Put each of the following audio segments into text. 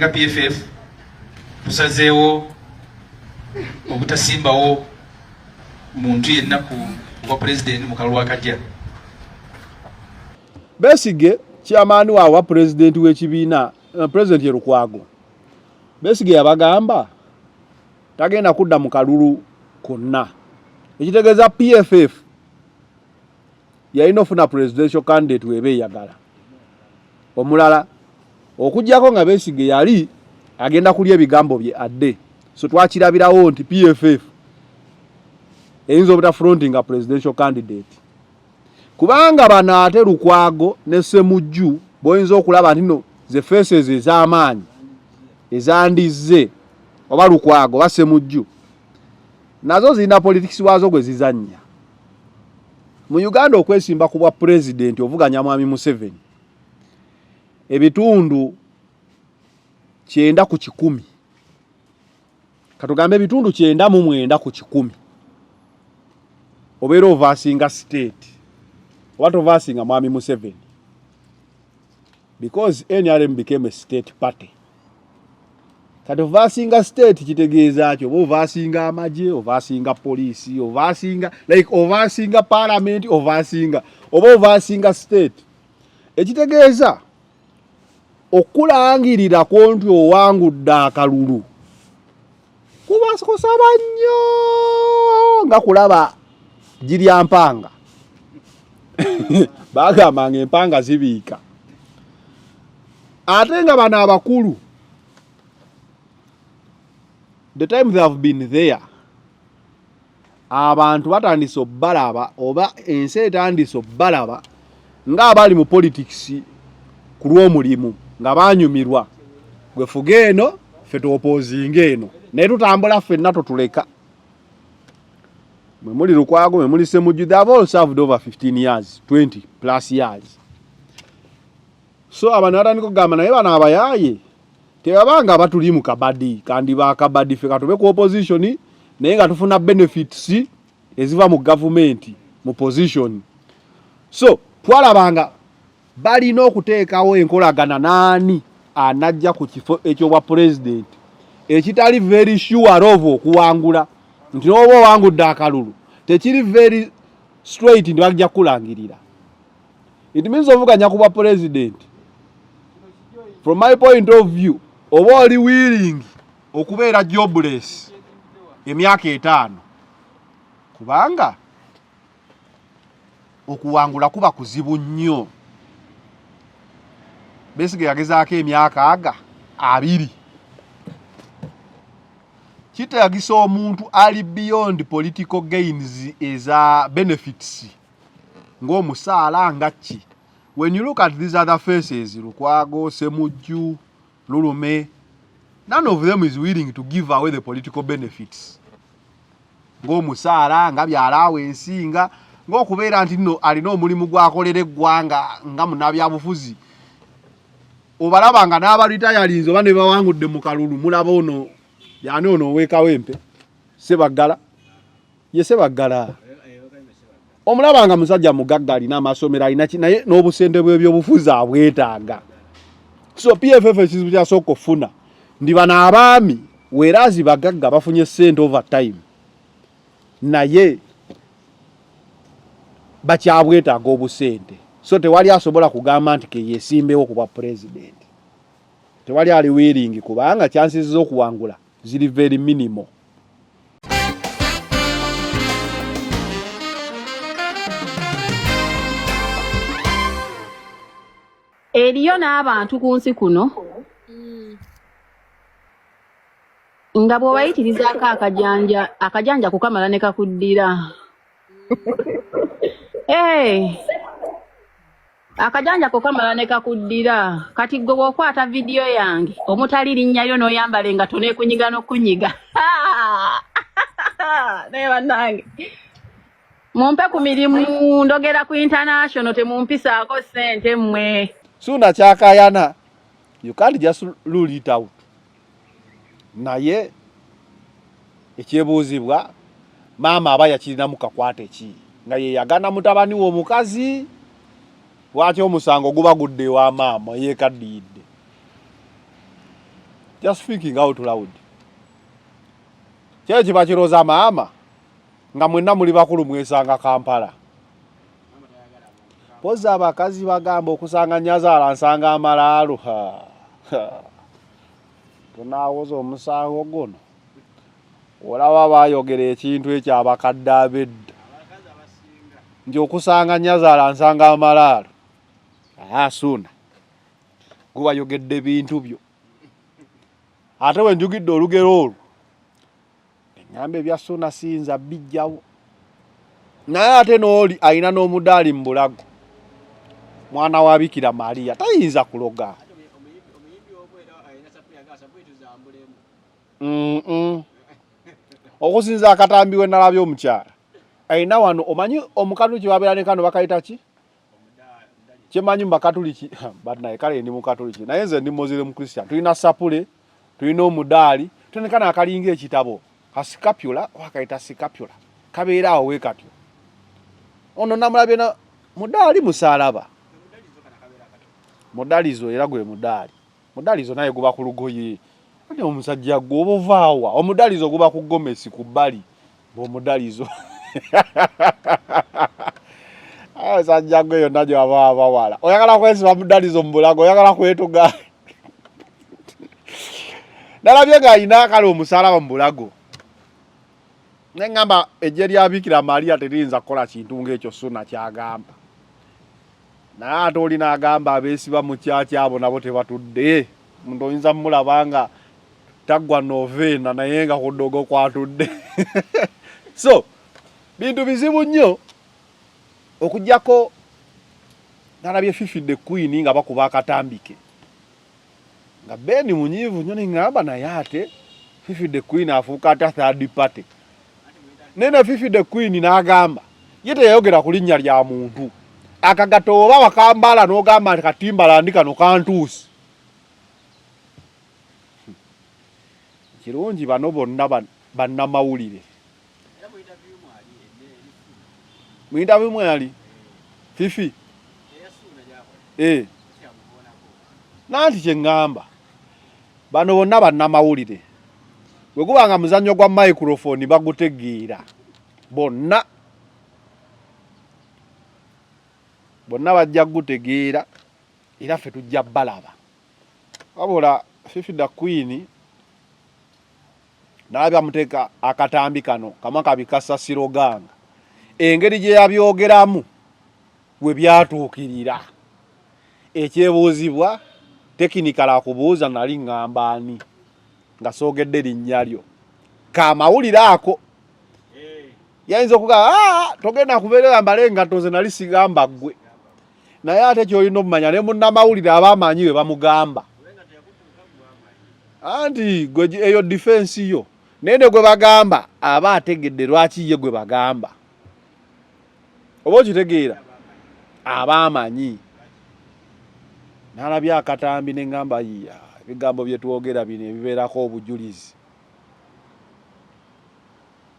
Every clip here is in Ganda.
nga PFF tusazeewo obutasimbawo muntu yenna ku bwa president mu kalulu akajja. Besigye chairman wa president w'ekibiina president Lukwago Besigye yabagamba tagenda kudda mu kalulu konna ekitegeeza PFF yalina ofuna presidential candidate webe yagala omulala okujjako nga Besigye yali agenda kulya ebigambo bye adde so twakirabirawo nti PFF eyinza obutta fronting a presidential candidate kubanga bano ate Lukwago ne Ssemujju boyinza okulaba nti no ze faces ez'amaanyi ezandize oba Lukwago oba Ssemujju nazo zina politics wazo gwe zizannya mu Uganda okwesimba ku bwa president ovuganya Mwami Museveni ebitundu 9 ku 10 katugambe ebitundu 9 ku 10 obeera ovasinga state what ovasinga Mwami Museveni because NRM became a state party. Kati ovasinga state kitegeeza kyo ovasinga amaje ovasinga police ovasinga like ovasinga parliament ovasinga state ekitegeeza okulangirira konti owangudde akalulu kubasaba nnyo nga kulaba jirya mpanga bagambanga empanga zibiika ate nga bano abakulu the time they have been there abantu batandise obbalaba oba ensi etandise obbalaba nga abali mu politics ku lw'omulimu nga banyumirwa gwe fuga eno ffe tuopozinga eno naye tutambula ffenna totuleka mwe muli Lukwago mwe muli Ssemujju they have all served over 15 years 20 plus years so abantu batandika okugamba naye bano abayaaye tebabanga batuli mu kabadi kandi bakabadi ffe katube ku opposition naye nga tufuna benefits eziva mu government mu position so twalabanga balina okuteekawo enkolagana naani anajja ku kifo ekyobwa president ekitali very sure of okuwangula nti n'oba owangudde akalulu tekiri very straight nti bajja kulangirira it means ovuganya ku bwa president from my point of view oba oli willing okubeera jobless emyaka 5 kubanga okuwangula kuba kuzibu nnyo. Besigye yagezaako emyaka 2 kitagisa omuntu ali beyond political gains eza benefits ng'omusaala nga ki. When you look at these other faces Lukwago, Ssemujju, Lulume, none of them is willing to give away the political benefits ng'omusaala nga byalawensi nga ng'okubeera nti nno alina omulimu gwakolera eggwanga nga munnabyabufuzi obalabanga n'abalitayalinze oba ne bawangudde mu kalulu mulaba ono yani ono ow'ekawempe Sebaggala ye Sebaggala omulabanga musajja mugagga alina amasomero alina naye n'obusente bw'ebyobufuzi abwetaaga so PFF ekizibu kyasooka okufuna ndi bano abaami werazi bagagga bafunye ssente over time naye bakyabwetaaga obusente so tewali asobola kugamba nti ke yesimbewo kuba president tewali ali willing kubanga chances z'okuwangula ziri very minimal. Eriyo n'abantu ku nsi kuno nga bw'obayitirizaako akajanja kukamala ne kakuddira. Akajanja kukamala ne kakuddira kati gwe bw'okwata vidiyo yange omutali linnyayo n'oyambala engato n'ekunyiga n'okunyiga naye bannange mumpe ku mirimu ndogera ku international temumpisaako ssente mmwe. Suna kyakayana you can't just rule it out. Naye ekyebuuzibwa maama aba yakirinamu kakwate ki nga ye yagana mutabani w'omukazi lwaki omusango guba gudde wa maama yeekaddiidde Just speaking out loud. Chechi bachiroza maama nga mwenna muli bakulu mwesanga Kampala. Poza abakazi bagamba okusanga Nyazaala nsanga amalaalo. Tunaawoza omusango guno. Olaba bayogera ekintu ekyo abakadde abedda. Nti okusanga Nyazaala nsanga amalaalo. Suna. Gubayogedde bintu byo. Ate we njugidde olugero olwo. Nyambe bya Suna sinza bijjawo. Naye ate n'oli ayina n'omudaali mu Bulago. Mwana wa Bikira Maria tayinza kuloga. Okusinza akatambiwe nalabye omukyala. Ayina wano omanyi omukatuliki wabeera ne kano bakayita ki? Kyemanyi mbakatuliki banaye kale ndi mukatuliki. Naye nze ndi muzire mu Christian. Tulina sapule, tulina omudaali, tulina akalinga ekitabo. Kasikapula wakayita sikapula. Kabeera awo we katyo. Ono namulabye na mudaali musalaba. Mudalizo era gwe mudaali. Mudalizo naye guba ku lugoye. Ani omusajja gw'obuvaawa. Omudalizo guba ku Gomesi ku bbali. Bo mudalizo. Sajja gwe yonna gye baba wala. Oyagala kwesiba mudalizo mu Bulago, oyagala kwetuga. Nalabye nga ayina kale omusalaba mu Bulago. Nengamba ejje lya Bikira Maria teriyinza kukola kintu ng'ekyo Suna kyagamba. Naye ate olina agamba abeesiba mu kyaki abo nabo tebatudde. Muntu oyinza mulabanga taggwa novena naye nga ku ddogo kwatudde. So, bintu bizibu nnyo okujjako nalabye Fifi the Queen nga bakuba akatambike. Nga Beni munyiivu nnyo ngamba naye ate Fifi the Queen afuuka ata third party. Nene Fifi the Queen n'agamba ye teyayogera ku linnya lya muntu. Akagato oba wakambala n'ogamba nti Katimbalandi kano kantuusi. Kirungi bano bonna bannamawulire. Mu interview mwali Fifi nanti kye ngamba bano bonna bannamawulire bwe gubanga muzannyo gwa microphone bagutegeera bonna bajja gutegeera era ffe tujja balaba wabula Fifi the Queen nalabya muteeka akatambi kano kamaka bikasa siroganga engeri gye yabyogeramu we byatuukirira ekyebuuzibwa tekinikala akubuuza nali ngamba ani nga soogedde linnya lyo kamawulire ako yayinza okugamba togenda kubeera mbale engatto ze nali sigamba ggwe naye ate kyolina omumanya ne munnamawulire abamanyi we bamugamba anti gwe eyo defense yo nene gwe bagamba aba ategedde lwaki ye gwe bagamba oba okitegeera abamanyi nalabya akatambi ne ngamba ebigambo bye twogera bino ebibeerako obujulizi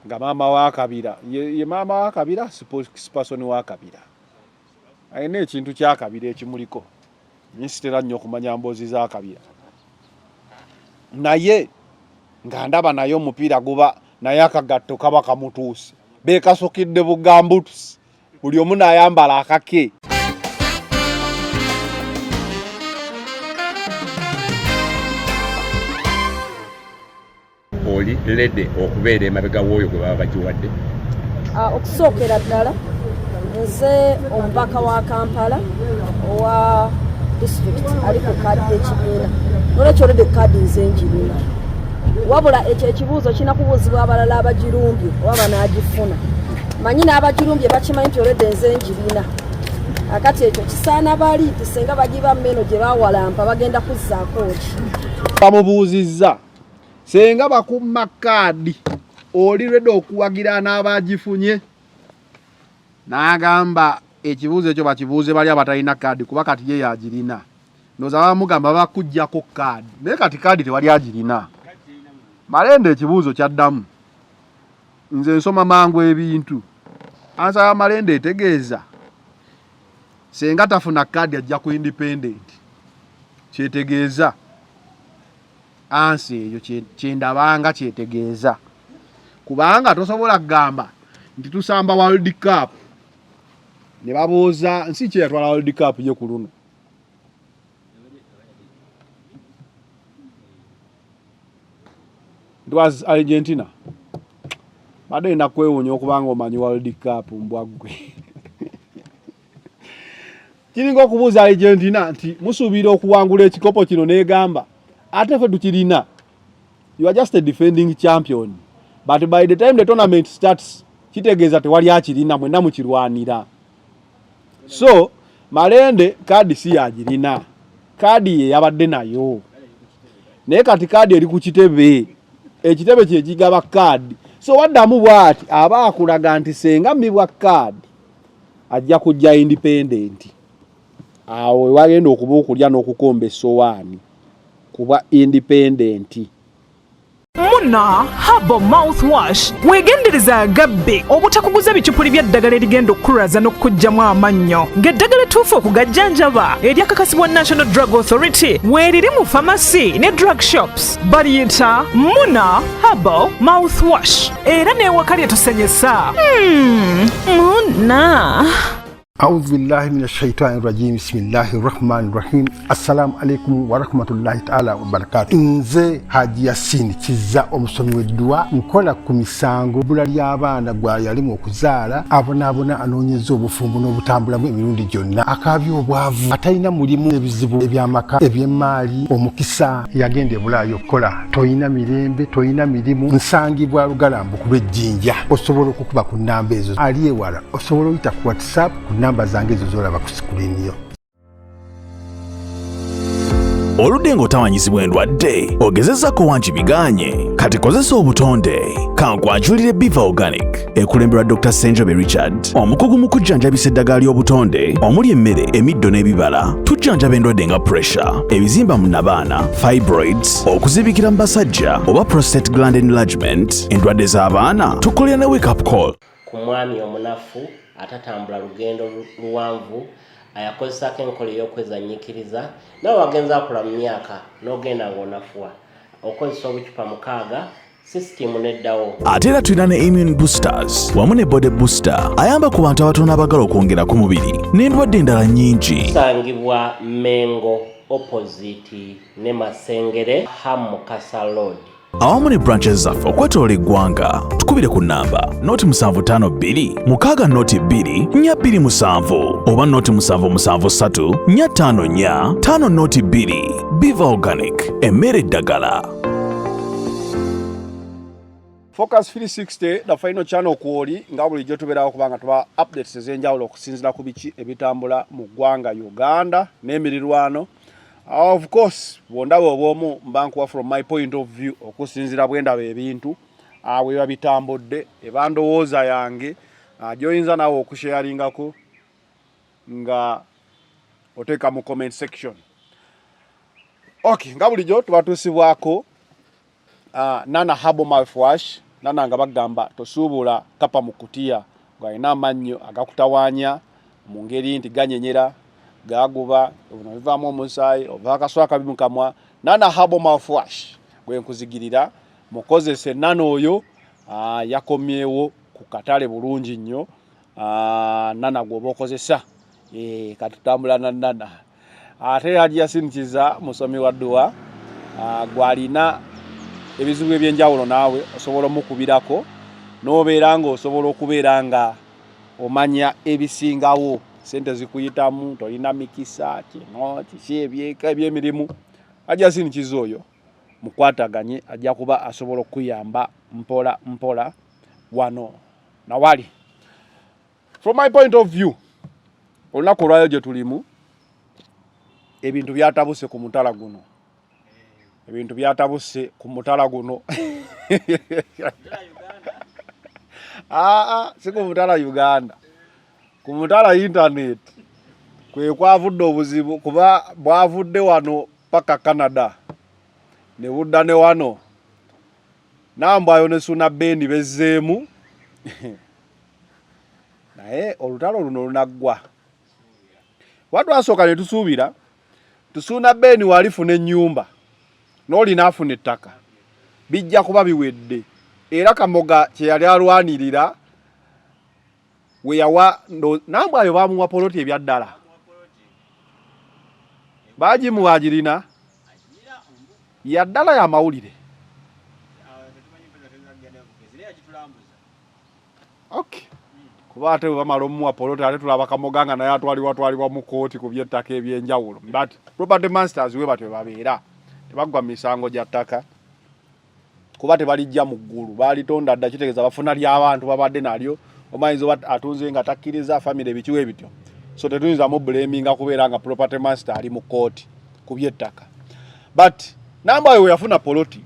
nga maama wa Kabira ye maama wa Kabira spokesperson wa Kabira ayina ekintu kya Kabira ekimuliko nyisitera nnyo okumanya mboozi za Kabira naye nga ndaba naye omupiira guba naye akagatto kaba kamutuuse beekasukidde bugambutusi buli omu n'ayambala akake. Oli lede okubeera emabega w'oyo gwe baba bagiwadde? Okusookera ddala nze omubaka wa Kampala owa district ali ku kaadi y'ekibiina nolwekyo lede kaadi nze njirina wabula ekyo ekibuuzo kina kubuuzibwa abalala abagirumbye oba banaagifuna manyi n'abagirumbye bakimanyi nti olede nze njirina akati ekyo kisaana bali nti senga bagiba mmeno gye bawalampa bagenda kuzzaako ki bamubuuzizza senga bakumma kaadi oli lwedde okuwagira n'abagifunye n'agamba ekibuuzo ekyo bakibuuze bali abatalina kaadi kuba kati ye yagirina noza bamugamba bakuggyako kaadi naye kati kaadi tewali agirina Malende ekibuuzo kyaddamu nze nsoma mangu ebintu ansaba Malende etegeeza senga tafuna kaadi ajja ku independent kyetegeeza ansi eyo kyendabanga kyetegeeza kubanga tosobola kugamba nti tusamba World Cup ne babooza nsi kye yatwala World Cup ye ku luno it was Argentina bade nakwewunya okubanga omanyi World Cup mbwaggwe kiringa okubuuza Argentina nti musuubira okuwangula ekikopo kino negamba ate ffe tukirina. You are just a defending champion, but by the time the tournament starts kitegeeza tewali akirina mwenna mukirwanira. So Malende kadi si yagirina, kadi ye yabadde nayo naye kati kadi eri ku kitebe, ekitebe kye kigaba kadi. So waddamu bwati aba akulaga nti senga mbibwa kadi ajja kujja independent awo wagenda okuba okulya n'okukomba essowaani kuba independent. Muna Herbal Mouthwash wegendereza agabbe obutakuguza bicupuli by'eddagala erigenda okukulaza n'okugyamu amannyo ng'eddagala ettuufu okugajjanjaba eryakakasibwa National Drug Authority weeriri mu pharmacy ne drug shops baliyita Muna Herbal Mouthwash era n'ewaka lyetusenyesa. Muna أعوذ بالله من الشيطان الرجيم بسم الله الرحمن الرحيم السلام عليكم ورحمة الله تعالى وبركاته. Nze Haji Yasin Kiza omusomi w'eddua nkola ku misango bula ly'abaana gwa yalimu okuzaala abonaabona anoonyeza obufumbo n'obutambulamu emirundi gyonna akaabya obwavu atalina mulimu ebizibu eby'amaka eby'emmaali omukisa yagenda ebulaayo okukola toyina mirembe toyina mirimu nsangibwa lugalambu ku lw'ejjinja osobola okukuba ku nnamba ezo ali ewala osobola oyita ku WhatsApp ku namba zange ezo zolaba ku sikulini yo. Oludde ng'otawanyizibwa endwadde ogezezzaako wangi biganye kati kozesa obutonde kankwanjulire Biva Organic ekulembera Dr. Senjobe Richard omukugu mu kujjanjabisa eddagala ly'obutonde omuli emmere emiddo n'ebibala tujjanjaba endwadde nga pressure ebizimba mu nabaana fibroids okuzibikira mu basajja oba prostate gland enlargement endwadde z'abaana tukolera ne wake up call ku mwami omunafu atatambula lugendo luwanvu ayakozesako enkola ey'okwezannyikiriza nawe wagenza akula mu myaka n'ogenda ng'onafuwa okozesa obucupa 6 sisitimu neddawo. Ate era tulina ne immune boosters wamu ne body booster ayamba ku bantu abatono abagala okwongera ku mubiri n'endwadde endala nnyingi. Tusangibwa Mengo opposite ne Masengere Hamukasa Road. Awamu ne branches zaffe okwetoola eggwanga tukubire ku namba noti 752 6 noti 2 427 oba noti 773 454 5 noti 2. Biva Organic emmere eddagala. Focus 360 the final channel kwoli nga bulijjo tubeerawo kubanga tuba updates ez'enjawulo okusinziira ku biki ebitambula mu ggwanga Uganda n'emirirwano. Of course, wondaba obwomu mbankuwa from my point of view okusinzira bwendaba ebintu awe babitambudde ebandowooza yange gyoyinza nawe okusharingako nga oteeka mu comment section. Okay, nga bulijjo tubatuusibwako Nana Herbal Mouthwash. Nana nga bagamba tosuubula kapa mu kutiya ng'alina amannyo agakutawaanya mu ngeri nti ganyenyera gaguba obunavaamu omusaayi oba akaswa akabi mu kamwa. Nana Herbal Mouthwash gwe nkuzigirira mukozese Nana oyo yakomyewo ku katale bulungi nnyo. Nana gwoba okozesa katutambula na Nana ate Haji Yasin Kiza musomi wa ddua gwalina ebizibu ebyenjawulo naawe osobola omukubirako n'obeera nga osobola okubeera nga omanya ebisingawo sente zikuyitamu tolina mikisa kino kiki ebyeka ebyemirimu. Haji Yasin Kiza oyo mukwataganye ajja kuba asobola okuyamba mpola mpola wano na wali. From my point of view olunaku olwayo gye tulimu ebintu byatabuse ku mutala guno. Ebintu byatabuse ku mutala guno. Si ku mutala Uganda. Ku mutala internet. Kwe kwavudde obuzibu kuba bwavudde wano paka Canada. Ne budda ne wano. Nambayo ne Suna Bendi bezzeemu. Naye olutalo luno lunaggwa. Watu asooka ne tusuubira Suna Bendi walifuna ennyumba. n'olina afuna ettaka bijja kuba biwedde era Kamoga kye yali alwanirira we yawa nambwe ayo bamuwa poloti ebyaddala bagimuwagirina yaddala ya mawulire. Okay. Kuba ate bamala omuwa poloti ate tulaba Kamoga nga naye atwalibwa mu kooti ku by'ettaka ebyenjawulo. But property masters we batwe babeera tebagwa misango gya ttaka kuba tebalijja mu ggulu baalitonda dda kitegeeza bafuna ly'abantu babadde nalyo omayinza oba atunze nga takkiriza family ebikiwa ebityo. So tetuyinza mu blaminga kubeera nga property master ali mu kooti ku by'ettaka. But namba we yafuna poloti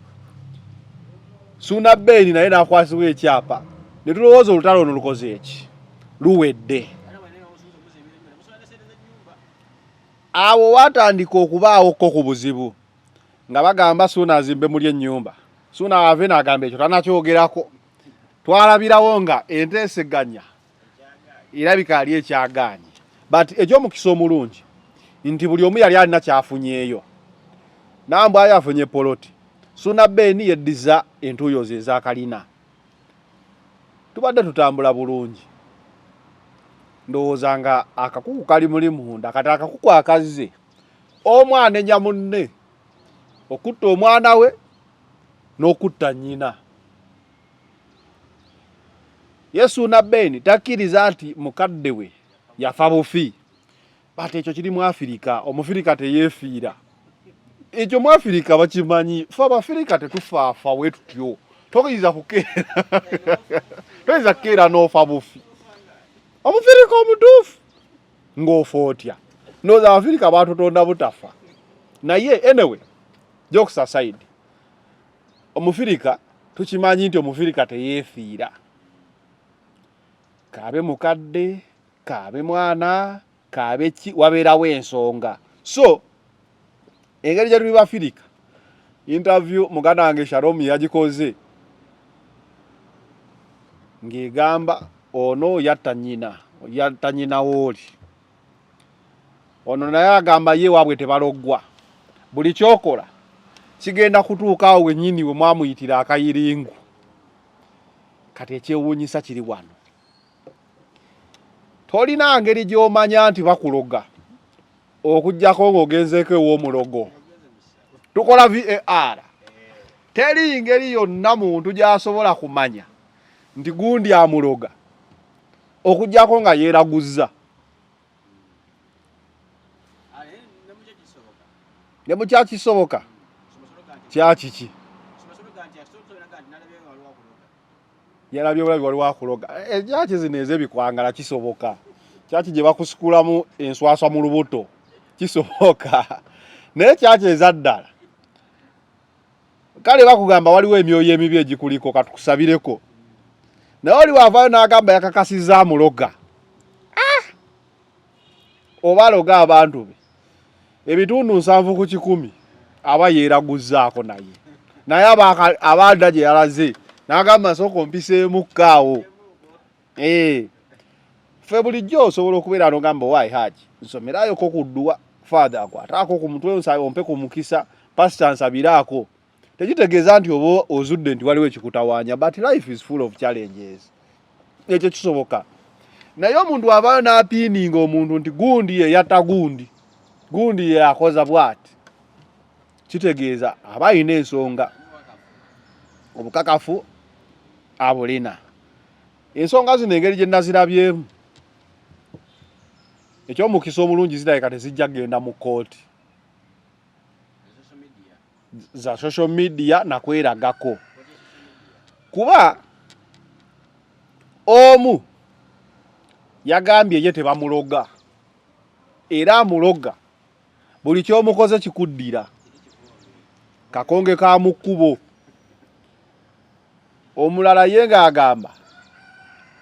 Suna Beni naye n'akwasibwa ekyapa ne tulowooza olutalo ono lukoze eki luwedde. Awo watandika okubaawo ko ku buzibu nga bagamba Suna azimbe muli ennyumba. Suna ave n'agamba ekyo tanakyogerako. Twalabirawo nga enteeseganya erabika ali ekyagaanye. But eky'omukisa omulungi nti buli omu yali alina kyafunyeeyo. Nambwe ayo afunye poloti. Suna Beni yeddiza entuuyo ze ez'akalina. Tubadde tutambula bulungi. Ndowooza nga akakuku kali muli munda kati akakuku akazze omwana enya munne okutta omwana we n'okutta nnyina. Suna Beni takkiriza nti mukadde we yafa bufi. Bati ekyo kiri mu Afirika, Omufirika teyeefiira. Ekyo mu Afirika bakimanyi, fe Abafirika tetufaafa bwe tutyo. Toyinza kukeera. Toyinza kukeera n'ofa bufi. Omufirika omutuufu ng'ofa otya. Ndowooza Abafirika baatutonda butafa. Naye anyway, jokes aside, Omufirika tukimanyi nti Omufirika teyeefiira. Kaabe mukadde, kaabe mwana, kaabe ki wabeerawo ensonga. So engeri gye tuli Bafirika, interview muganda wange Shalom yagikoze ng'egamba ono yatta nnyina wooli. Ono naye agamba ye waabwe tebaloggwa. Buli kyokola kigenda kutuuka awo wennyini we mwamuyitira akayiringu. Kati ekyewuunyisa kiri wano. Tolina ngeri gy'omanya nti bakuloga okuggyako ng'ogenzeeko ew'omulogo. Tukola VAR. Teri ngeri yonna muntu gy'asobola kumanya nti gundi amuloga okuggyako nga yeeraguzza. Ne mukyakisoboka kyakiki yalabye bulabi waliwo akuloga. Ekyaki zino ez'ebikwangala kisoboka. Kyaki gye bakusikulamu enswaswa mu lubuto kisoboka. Naye kyaki ezaddala kale bakugamba waliwo emyoyo emibi egikuliko katukusabireko. Naye oli waavaayo n'agamba yakakasizza amuloga. Oba aloga abantu be ebitundu 7 ku 100 aba yeeraguzzaako naye. Naye abadda gye yalaze n'agamba nsooka ompiseemu kkaawo. Ffe bulijjo osobola okubeera n'ogamba waayi Haji nsomeraayoko ku dduwa father akwataako ku mutwe ompe ku mukisa pastor nsabiraako. Tekitegeeza nti oba ozudde nti waliwo ekikutawaanya, but life is full of challenges. Ekyo kisoboka. Naye omuntu avaayo n'apiininga omuntu nti gundi ye yatta gundi ye akoza bw'ati, kitegeeza aba alina ensonga. Obukakafu abulina. Ensonga zino engeri gye nazirabyemu eky'omukisa omulungi zirabika tezijja genda mu kooti za social media na kweragako. Kuba omu yagambye ye tebamuloga era amuloga buli ky'omukoze kikuddira kakonge ka mu kkubo. Omulala ye ng'agamba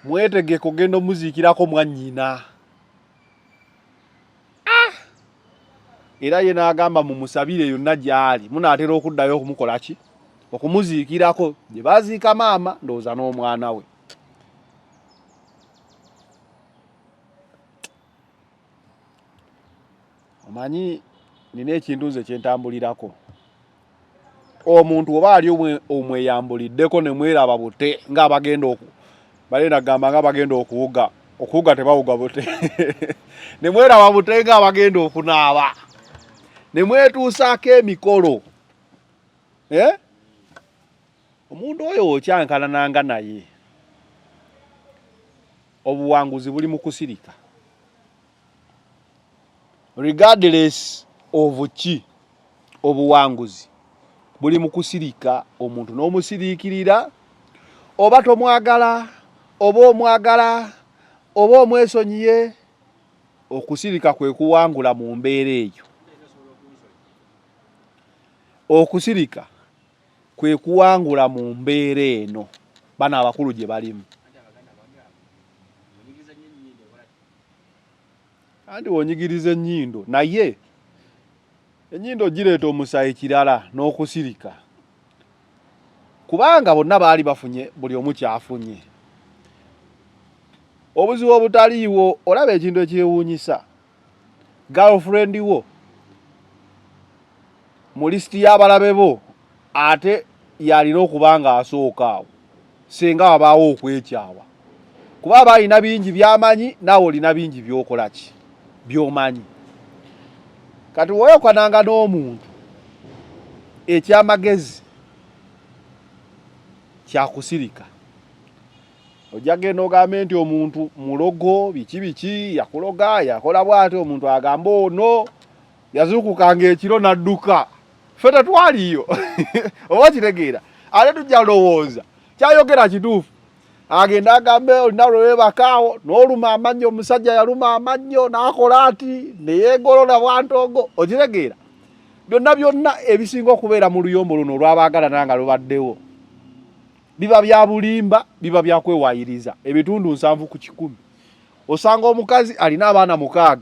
mwetegeke ogenda omuziikirako mwannyina. Era ye n'agamba mumusabire yonna gy'ali munaatera okuddayo okumukola ki okumuziikirako gye baziika maama ndowooza n'omwana we. Omanyi nina ekintu nze kyentambulirako omuntu oba ali omweyambuliddeko ne mweraba bute ng'abagenda balenda gamba ng'abagenda okuwuga tebawuga bute ne mweraba bute ng'abagenda okunaaba ne mwetuusaako emikolo omuntu oyo okyankalananga naye obuwanguzi buli mu kusirika regardless of ki obuwanguzi buli mu kusirika omuntu n'omusiriikirira oba tomwagala oba omwagala oba omwesonyiye okusirika kwe kuwangula mu mbeera eyo okusirika kwe kuwangula mu mbeera eno bana abakulu gye balimu andi wonyigiriza ennyindo naye ennyindo gireeta omusayi kirala n'okusirika kubanga bonna baali bafunye buli omu kyafunye obuzibu obutaliiwo olaba ekintu ekyewuunyisa girlfriend wo mu lisiti y'abalabe bo ate yalina okuba nga asooka awo singa wabaawo okwekyawa kuba aba alina bingi by'amanyi naawe olina bingi by'okola ki by'omanyi kati woyokananga n'omuntu ekyamagezi kyakusirika ojja genda ogambe nti omuntu mulogo biki yakuloga yakola bw'ate omuntu agamba ono yazuukukanga ekiro n'adduka ffe tetwaliyo oba kitegeera ate tujja lowooza kyayogera kituufu agenda agambe olina lwebakaawo n'oluma amannyo omusajja yaluma amannyo n'akola ati neyeegolola bwantogo okitegeera byonna ebisinga okubeera mu luyombo luno olw'abaagalana nga lubaddewo biba bya bulimba biba bya kwewayiriza ebitundu 7 ku 100 osanga omukazi alina abaana 6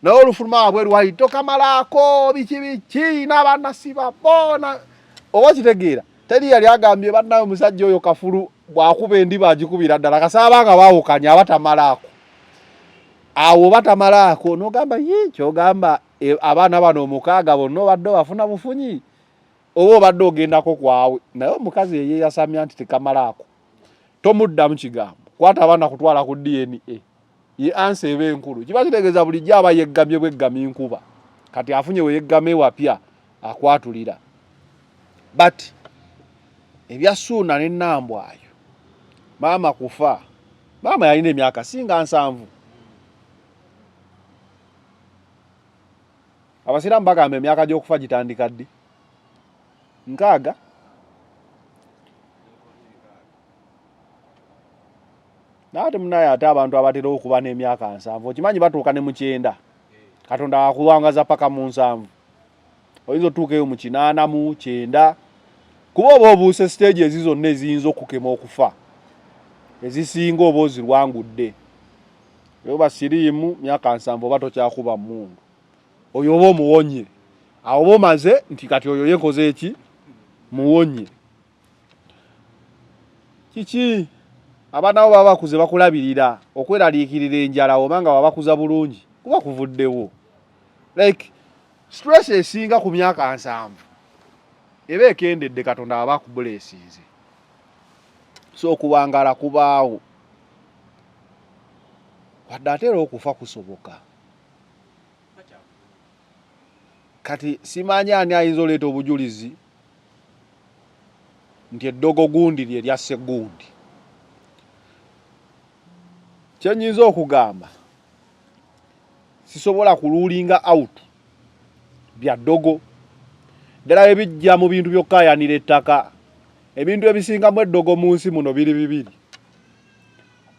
naye olufuluma wabwe lwali tokamalaako biki n'abaana sibabona oba kitegeera teri yali agambye bannawe omusajja oyo kafulu bw'akuba endiba agikubira ddala kasaabanga baawukanya abatamalaako awo batamalaako n'ogamba kyogamba abaana bano 6 bonna obadde bafuna bufunyi oba obadde ogendako kwawe naye omukazi yeyasamya nti tekamalaako tomuddamu kigambo kwata abaana kutwala ku DNA ye ansa eba enkulu kiba kitegeeza bulijjo aba yeggamye bweggami nkuba kati afunye we yeggame wapya akwatulira but ebya Ssuuna ne Nambwayo maama kufa maama yalina emyaka singa 7 abasiraamu bagamba emyaka gy'okufa gitandika ddi 6 naate munaye ate abantu abatera okuba n'emyaka 7 okimanyi batuuka ne mu 9 katonda wakuwangaza paka mu 7 oyinza otuukeyo mu 8 mu 9 kuba oba obuuse stage ezizo zonna eziyinza okukema okufa ezisinga oba ozirwangudde oba siriimu myaka 7 oba tokyakuba mundu oyo oba omuwonye awo oba omaze nti kati oyo yekoze eki muwonye kiki abaana bo baba bakuze bakulabirira okweraliikirira enjala obanga wabakuza bulungi kuba kuvuddewo like stress esinga ku myaka 7 eba ekendedde katonda aba akubuleesinze so okuwangala kubaawo wadde atera okufa kusoboka kati simanyi ani ayinza oleeta obujulizi nti eddogo gundi lye lyasse gundi kyenyinza okugamba sisobola kuluulinga out bya ddogo ddala ebijja mu bintu by'okkaayanira ettaka ebintu ebisingamu eddogo mu nsi muno biri bibiri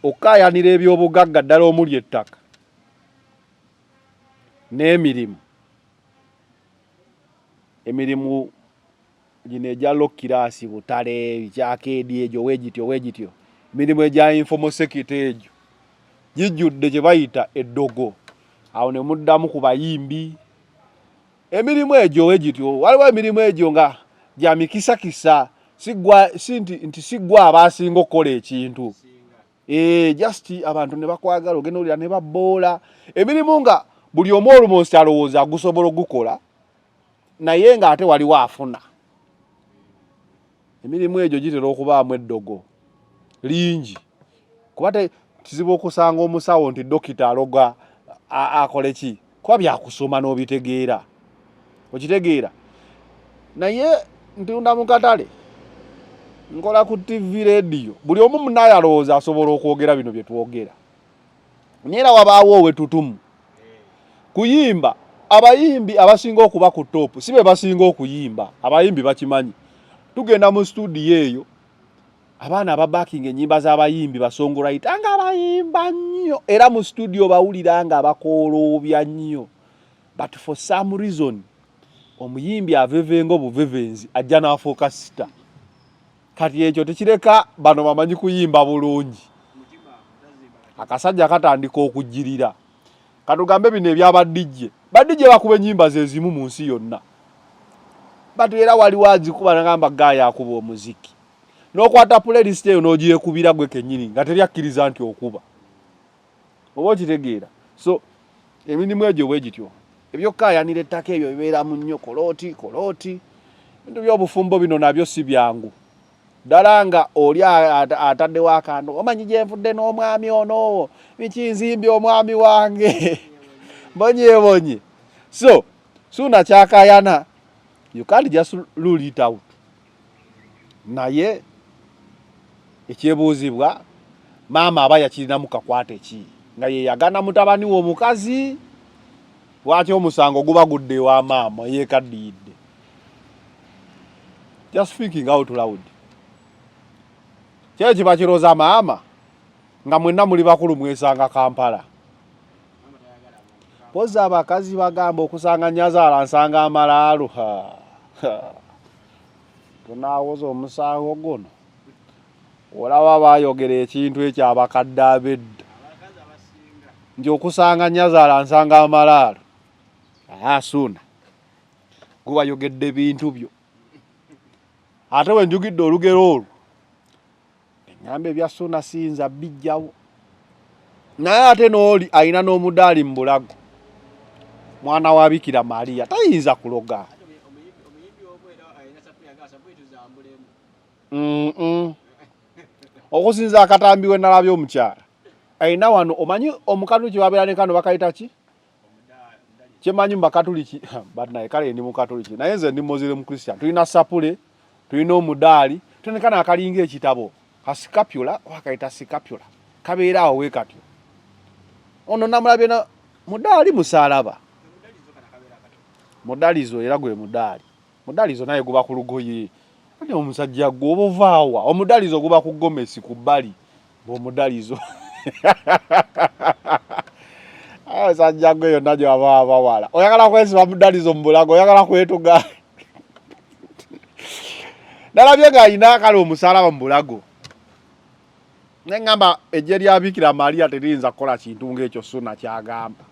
okkaayanira eby'obugagga ddala omuli ettaka n'emirimu emirimu gino egya lokkiraasi butale bikyakeedi egyo weegityo emirimu egya infomosekiti egyo gijjudde kye bayita eddogo awo ne muddamu ku bayimbi emirimu egyo weegityo waliwo emirimu egyo nga gya mikisakisa nti siggwa abaasinga okukola ekintu just abantu ne bakwagala ogenda olira ne baboola emirimu nga buli omu olumonsi alowooza gusobola ogukola naye nga ate waliwo afuna emirimu egyo gitera okubaamu eddogo lingi kuba kizibu okusanga omusawo nti dokita aloga akole ki kuba byakusoma n'obitegeera okitegeera naye ntunda mu katale nkola ku TV radio buli omu munaye alowooza asobola okwogera bino bye twogera nyera wabaawo wetutumu kuyimba abayimbi abasinga okuba ku top sibe basinga okuyimba abayimbi bakimanyi tugenda mu studio eyo abaana ababacking enyimba z'abayimbi basongolwaita nga bayimba nnyo era mu studio bawulira nga bakooloobya nnyo but for some reason omuyimbi avevenga obuvevenzi ajja n'afuuka sita kati ekyo tekireka bano bamanyi kuyimba bulungi akasajja katandika okujjirira katugambe bino ebyabadijje badijje bakuba ennyimba zezimu mu nsi yonna batu era waliwo azikuba nagamba gaaya akuba omuziki n'okwata playlist eyo n'ogiyekubira gwe kennyini nga teryakkiriza nti okuba oba okitegeera so emirimu egyo bwe gityo ebyokaayanira ettaka ebyo bibeera mu nnyo kolooti bintu by'obufumbo bino nabyo si byangu ddala nga oli ataddewo akando omanyi gye nvudde n'omwami ono bikinzimbye omwami wange bonye so suna kyakayana you can't just rule it out naye ekyebuuzibwa maama aba yakirinamu kakwate ki nga ye yagana mutabani wo omukazi lwaki omusango guba gudde wa maama yeekaddiidde just speaking out loud kye kiba kiroza maama nga mwenna muli bakulu mwesanga Kampala poza abakazi bagamba okusanga nyazaala nsanga amalaalo tunaawoza omusango guno olaba bayogera ekintu ekyo abakadde abedda nti okusanga nyazaala nsanga amalaalo suna gubayogedde bintu byo ate we njugidde olugero olwo ngambe bya suna sinza bijjawo naye ate n'oli alina n'omudaali mu bulago mwana wa Bikira Maria tayinza kuloga okusinza akatambi we nalabye omukyala alina wano omanyi omukatuliki babeera ne kano bakayita ki kyemanyi mubakatuliki banaye kale ndi mukatuliki naye nze ndi muzire mu Christian tulina sapule tulina omudaali tulina akalinga ekitabo kasikapula wakayita sikapula kabeera awo we katyo ono namulabye na mudaali musalaba mudalizo era gwe mudalizo naye guba ku lugoye ani omusajja gwe obuvaawa omudalizo guba ku gomesi ku bbali omudalizo sajja gwe yonna gye baba bawala oyagala kwesiba mudalizo mu bulago oyagala kwetuga nalabye ng'alina kale omusalaba mu bulago nengamba ejje lya Bikira Maria teriyinza kukola kintu ng'ekyo suna kyagamba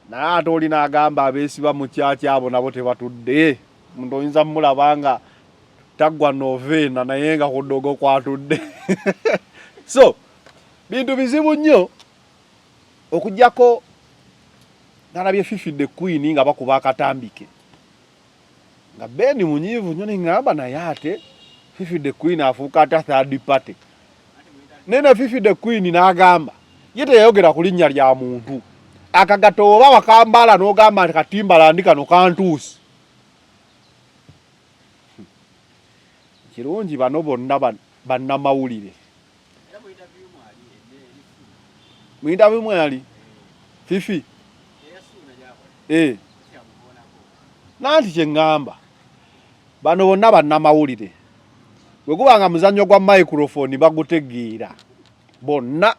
naye ate olina agamba abeesiba mu kyaki abo nabo tebatudde muntu oyinza mulaba nga taggwa novena naye nga ku ddogo kwatudde so bintu bizibu nnyo okuggyako nalabye Fifi the Queen nga bakuba akatambike nga Beni munyiivu nnyo neŋŋamba naye ate Fifi the Queen afuuka ata third party nene Fifi the Queen n'agamba ye teyayogera ku linnya lya muntu akagato oba wakambala n'ogamba nti Katimbala kano kantuusi kirungi bano bonna bannamawulire mu interview mwali Fifi nanti kyeŋŋamba bano bonna bannamawulire bwe gubanga muzannyo gwa microphone bagutegeera bonna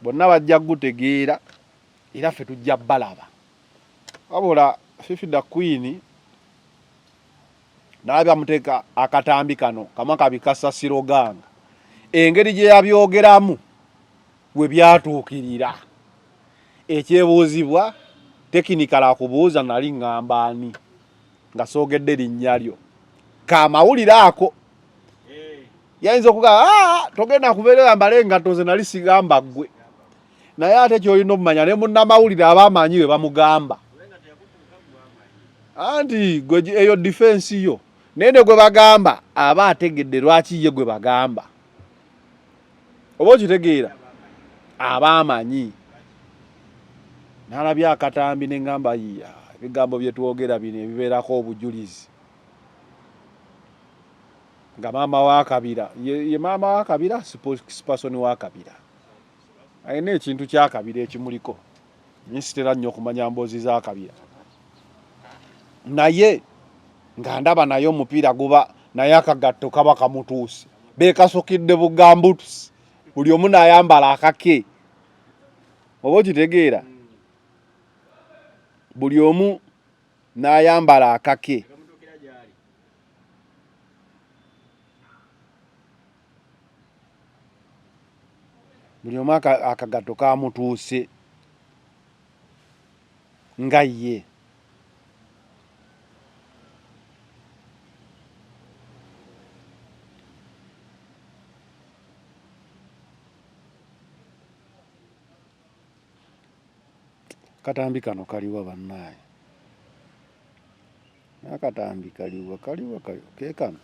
bajja gutegeera era ffe tujja balaba wabula Fifi the Queen nalabya muteeka akatambi kano kamaka bikasa siroganga engeri gye yabyogeramu we byatuukirira ekyebuuzibwa tekinikala akubuuza nali ŋŋamba ani nga soogedde linnya lyo kamawulire ako yayinza okugamba togenda kubeera mbale engatto ze nali sigamba ggwe naye ate kyolina omumanya ne munnamawulire abaamanyi we bamugamba Anti gwe eyo defense yo. Nene gwe bagamba aba ategedde lwaki ye gwe bagamba. Obo kitegeera aba amanyi. Nalabya akatambi ne ngamba yiya ebigambo bye tuogera bino ebibeerako obujulizi. Nga maama wa Kabira ye maama wa Kabira spokesperson wa Kabira. Ayina ekintu kya Kabira ekimuliko. Nisitera nnyo okumanya mboozi za Kabira. Naye nga ndaba nayo omupiira guba naye akagatto kaba kamutuuse. Beekasukidde bugambutusi. Buli omu n'ayambala akake. Oba kitegeera? Buli omu n'ayambala akake. Buli omu akagatto kamutuuse nga ye. Katambi kano kaliwa bannaye. Akatambi kaliwa kekano.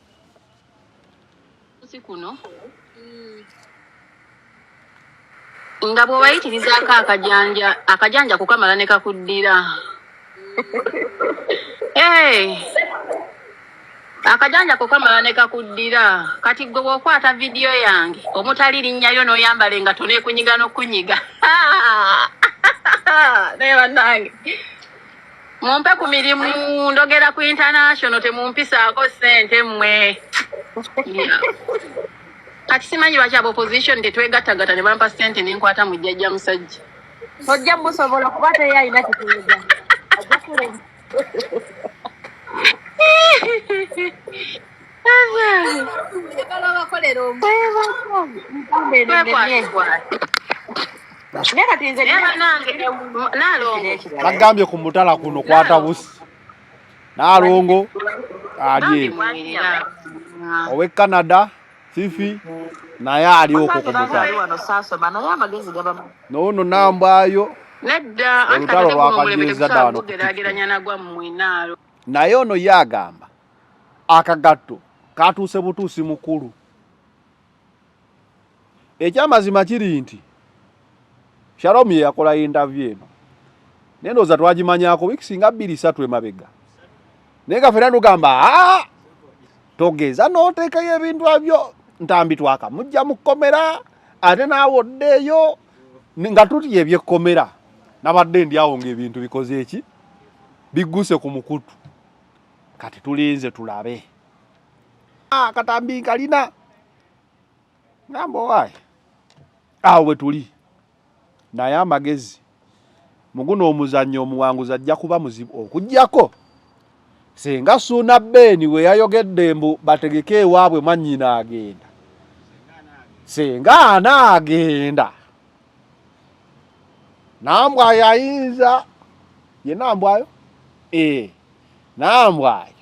Sikuno. Nga bwe wayitirizaako akajanja kukamala ne kakuddira. Akajanja kukamala ne kakuddira. Kati gwe bw'okwata vidiyo yange omutali linnyayo n'oyambale nga toneekunyiga n'okunyiga. Naye bannange mumpe ku mirimu ndogera ku international temumpisaako ssente mmwe. Kati simanyi lwaki aba opposition tetwegattagatta ne bampa ssente ne nkwata mu jjajja musajja. Ojja musobola kuba teyalina kituuza. Bagambye ku mutala kuno kwata busi. Nalongo ali owe Canada Fifi naye ali okwo ku mutala. Nono nambwayo nedda olutalo lwakajeza dano kugeraageranya nagwa mwinaalo. Naye ono yagamba akagatto katuuse butuusi mukulu. Ekyamazima kiri nti Shalom ye yakola interview eno. Nendoza twagimanyako wiki nga 2-3 emabega. Nega Fernando gamba togeza noteekayo ebintu abyo ntambi twaka mujja mukomera ate naawoddeeyo nga tuti ebyekkomera nabadde ndi awo ng'ebintu bikoze eki bigguse ku mukutu kati tulinze tulabe katambi kalina ngambo wayi awo we tuli naye amagezi muguno omuzannyo omuwanguzi ajja kuba muzibu okujjako senga Suna Beni we yayogedde mbu bategeke ewaabwe mannyina agenda senga anaagenda nambwayo ayinza ye nambwayo nambwayo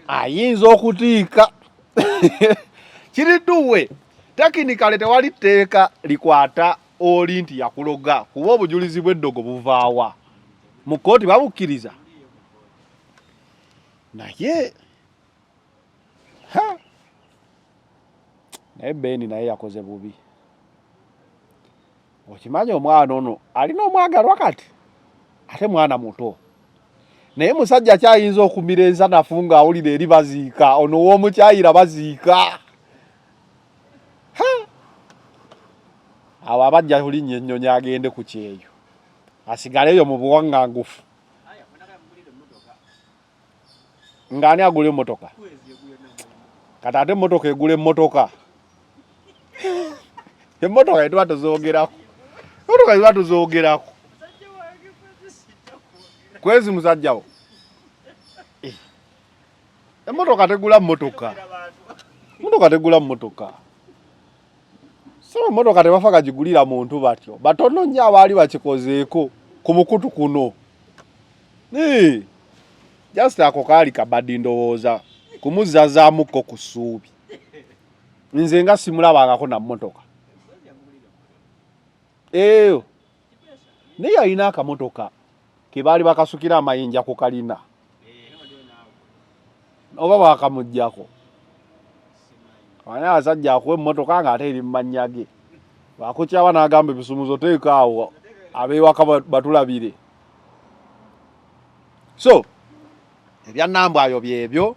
ayinza okutiika kirituwe tekinikale tewali tteeka likwata oli nti yakuloga kuba obujulizi bw'eddogo buvaawa mu kkooti babukkiriza naye naye Beni naye yakoze bubi. Okimanyi omwana ono alina omwagalwa kati ate mwana muto naye musajja kyayinza okumireza nafu nga awulira eri baziika ono w'omukyayira baziika awo abajja kulinnya ennyonyi agende ku kyeyo asigaleyo mu buwaŋŋangufu ng'ani agula emmotoka kati ate emmotoka egula emmotoka emmotoka etuba tuzoogerako emmotoka etuba tuzoogerako kwezi musajjawo emmotoka tegula mmotoka tegula mmotoka so emmotoka tebafa gagigulira muntu batyo batono nnyo abaali bakikozeeko ku mukutu kuno just ako kaali kabaddi ndowooza kumuzzazaamuko ku ssuubi nze nga simulabangako na mmotoka naye yalina akamotoka kibali bakasukira amayinja ku kalina oba bakamujjako wana asajja akuwe emmotoka nga ate eri mmanyage bakukyaba n'agamba ebisumuzo teekaawo abeewaka batulabire. So ebya Nambwayo byebyo.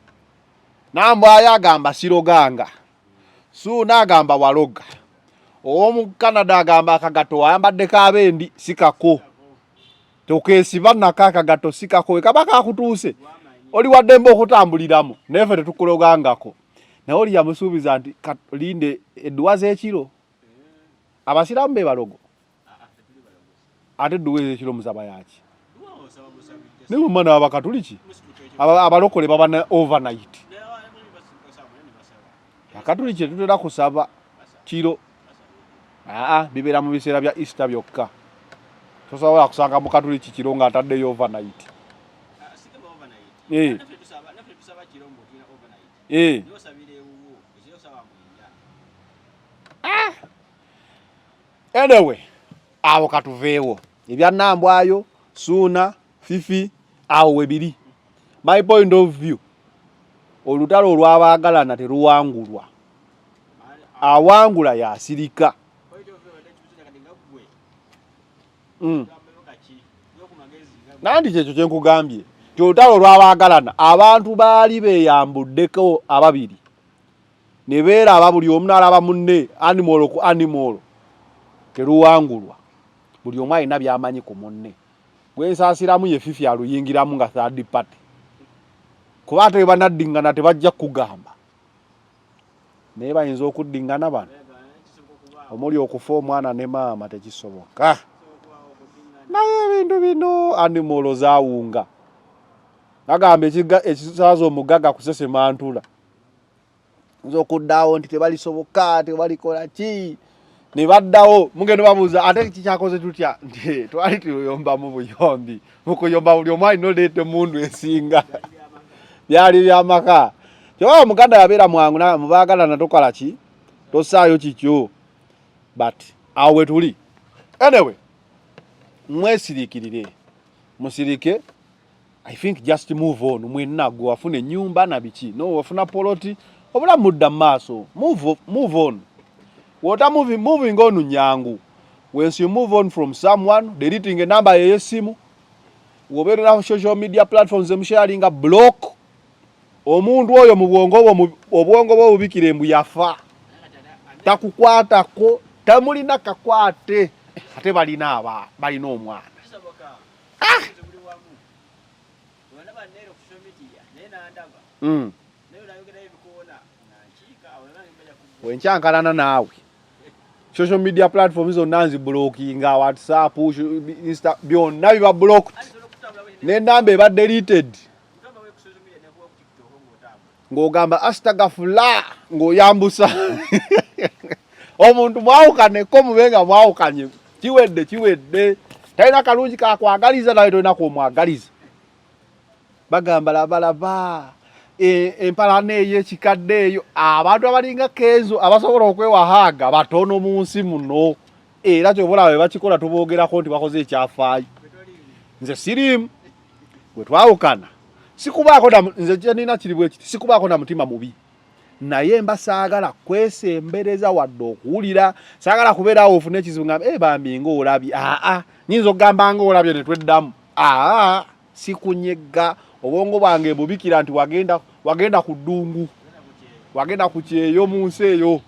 Nambwayo agamba siroganga, Suuna agamba waloga, omu Canada agamba akagato ayambadde kabendi sikako, tokeesiba nako akagato sikako ekabaka akutuuse oli waddembe okutambuliramu nefe tetukulogangako naye oli yamusuubiza nti linde edduwa z'ekiro abasiraamu be balogo ate edduwa z'ekiro musaba yaki ne mumana abakatuliki abalokole baba overnight akatuliki tutera kusaba kiro bibeera mu biseera bya Easter byokka tosobola kusanga mu katuliki kiro nga ataddeyo overnight anyway awo katuveewo ebya Nambwayo Suuna Fifi awo webiri. My point of view olutalo olw'abaagalana teruwangulwa, awangula yasirika. Nandi kyekyo kye nkugambye nti olutalo olw'abaagalana abantu baali beeyambuddeko ababiri ne beeraba buli omu n'alaba munne animal ku animal teruwangulwa, buli omu alina by'amanyi ku munne. Gwensaasiramu ye Fifi aluyingiramu nga third party kuba ate banaddingana tebajja kugamba naye bayinza okuddingana bano omuli okufa omwana ne maama tekisoboka. Naye ebintu bino animal zaawunga agamba ekisaaza omugaga kusesemantula nzo okuddawo nti tebalisoboka tebalikola ki ne baddawo mugendo babuuza ate kikyakoze tutya nti twali tuyomba mu buyombi mukuyomba buli omu alina oleete mundu esinga byali byamaka kyoba omuganda yabeera mwangu mubaagalana tokola ki tosaayo kikyo but awo we tuli. Anyway mwesirikirire musirike. I think just move on. Mwenna gwe wafuna ennyumba na biki no wafuna poloti obulamu mudda maaso move on. What are moving on nyangu. Once you move on from someone, deleting a number ya simu, woberera social media platforms emsharinga block omundu oyo mu obwongo bwo bubikire mbu yafa takukwatako tamulina kakwate ate balina omwana wenkyankalana naawe social media platforms zonna nzibulookinga WhatsApp, Insta byonna biba blocked n'ennamba eba deleted ng'ogamba astagfirullah ng'oyambusa omuntu mwawukaneko mube nga mwawukanye kiwedde talina kalungi kakwagaliza nawe tolina kwomwagaliza bagamba labalaba empalana eyo ekikadde eyo abantu abalinga Kenzo abasobola okwewahaaga batono mu nsi muno era kyobola bwe bakikola tuboogerako nti bakoze ekyafaayo. Nze sirimu bwe twawukana sikubaako nze kyenina kiribwe kiti sikubaako na mutima mubi naye mba saagala kwesembereza wadde okuwulira saagala kubeera awo ofune ekizibu ngamba bambi ng'olabye nyinza okugamba ng'olabye ne tweddamu sikunyegga obwongo bwange bubikira nti wagenda ku ddungu wagenda ku kyeyo mu nsi eyo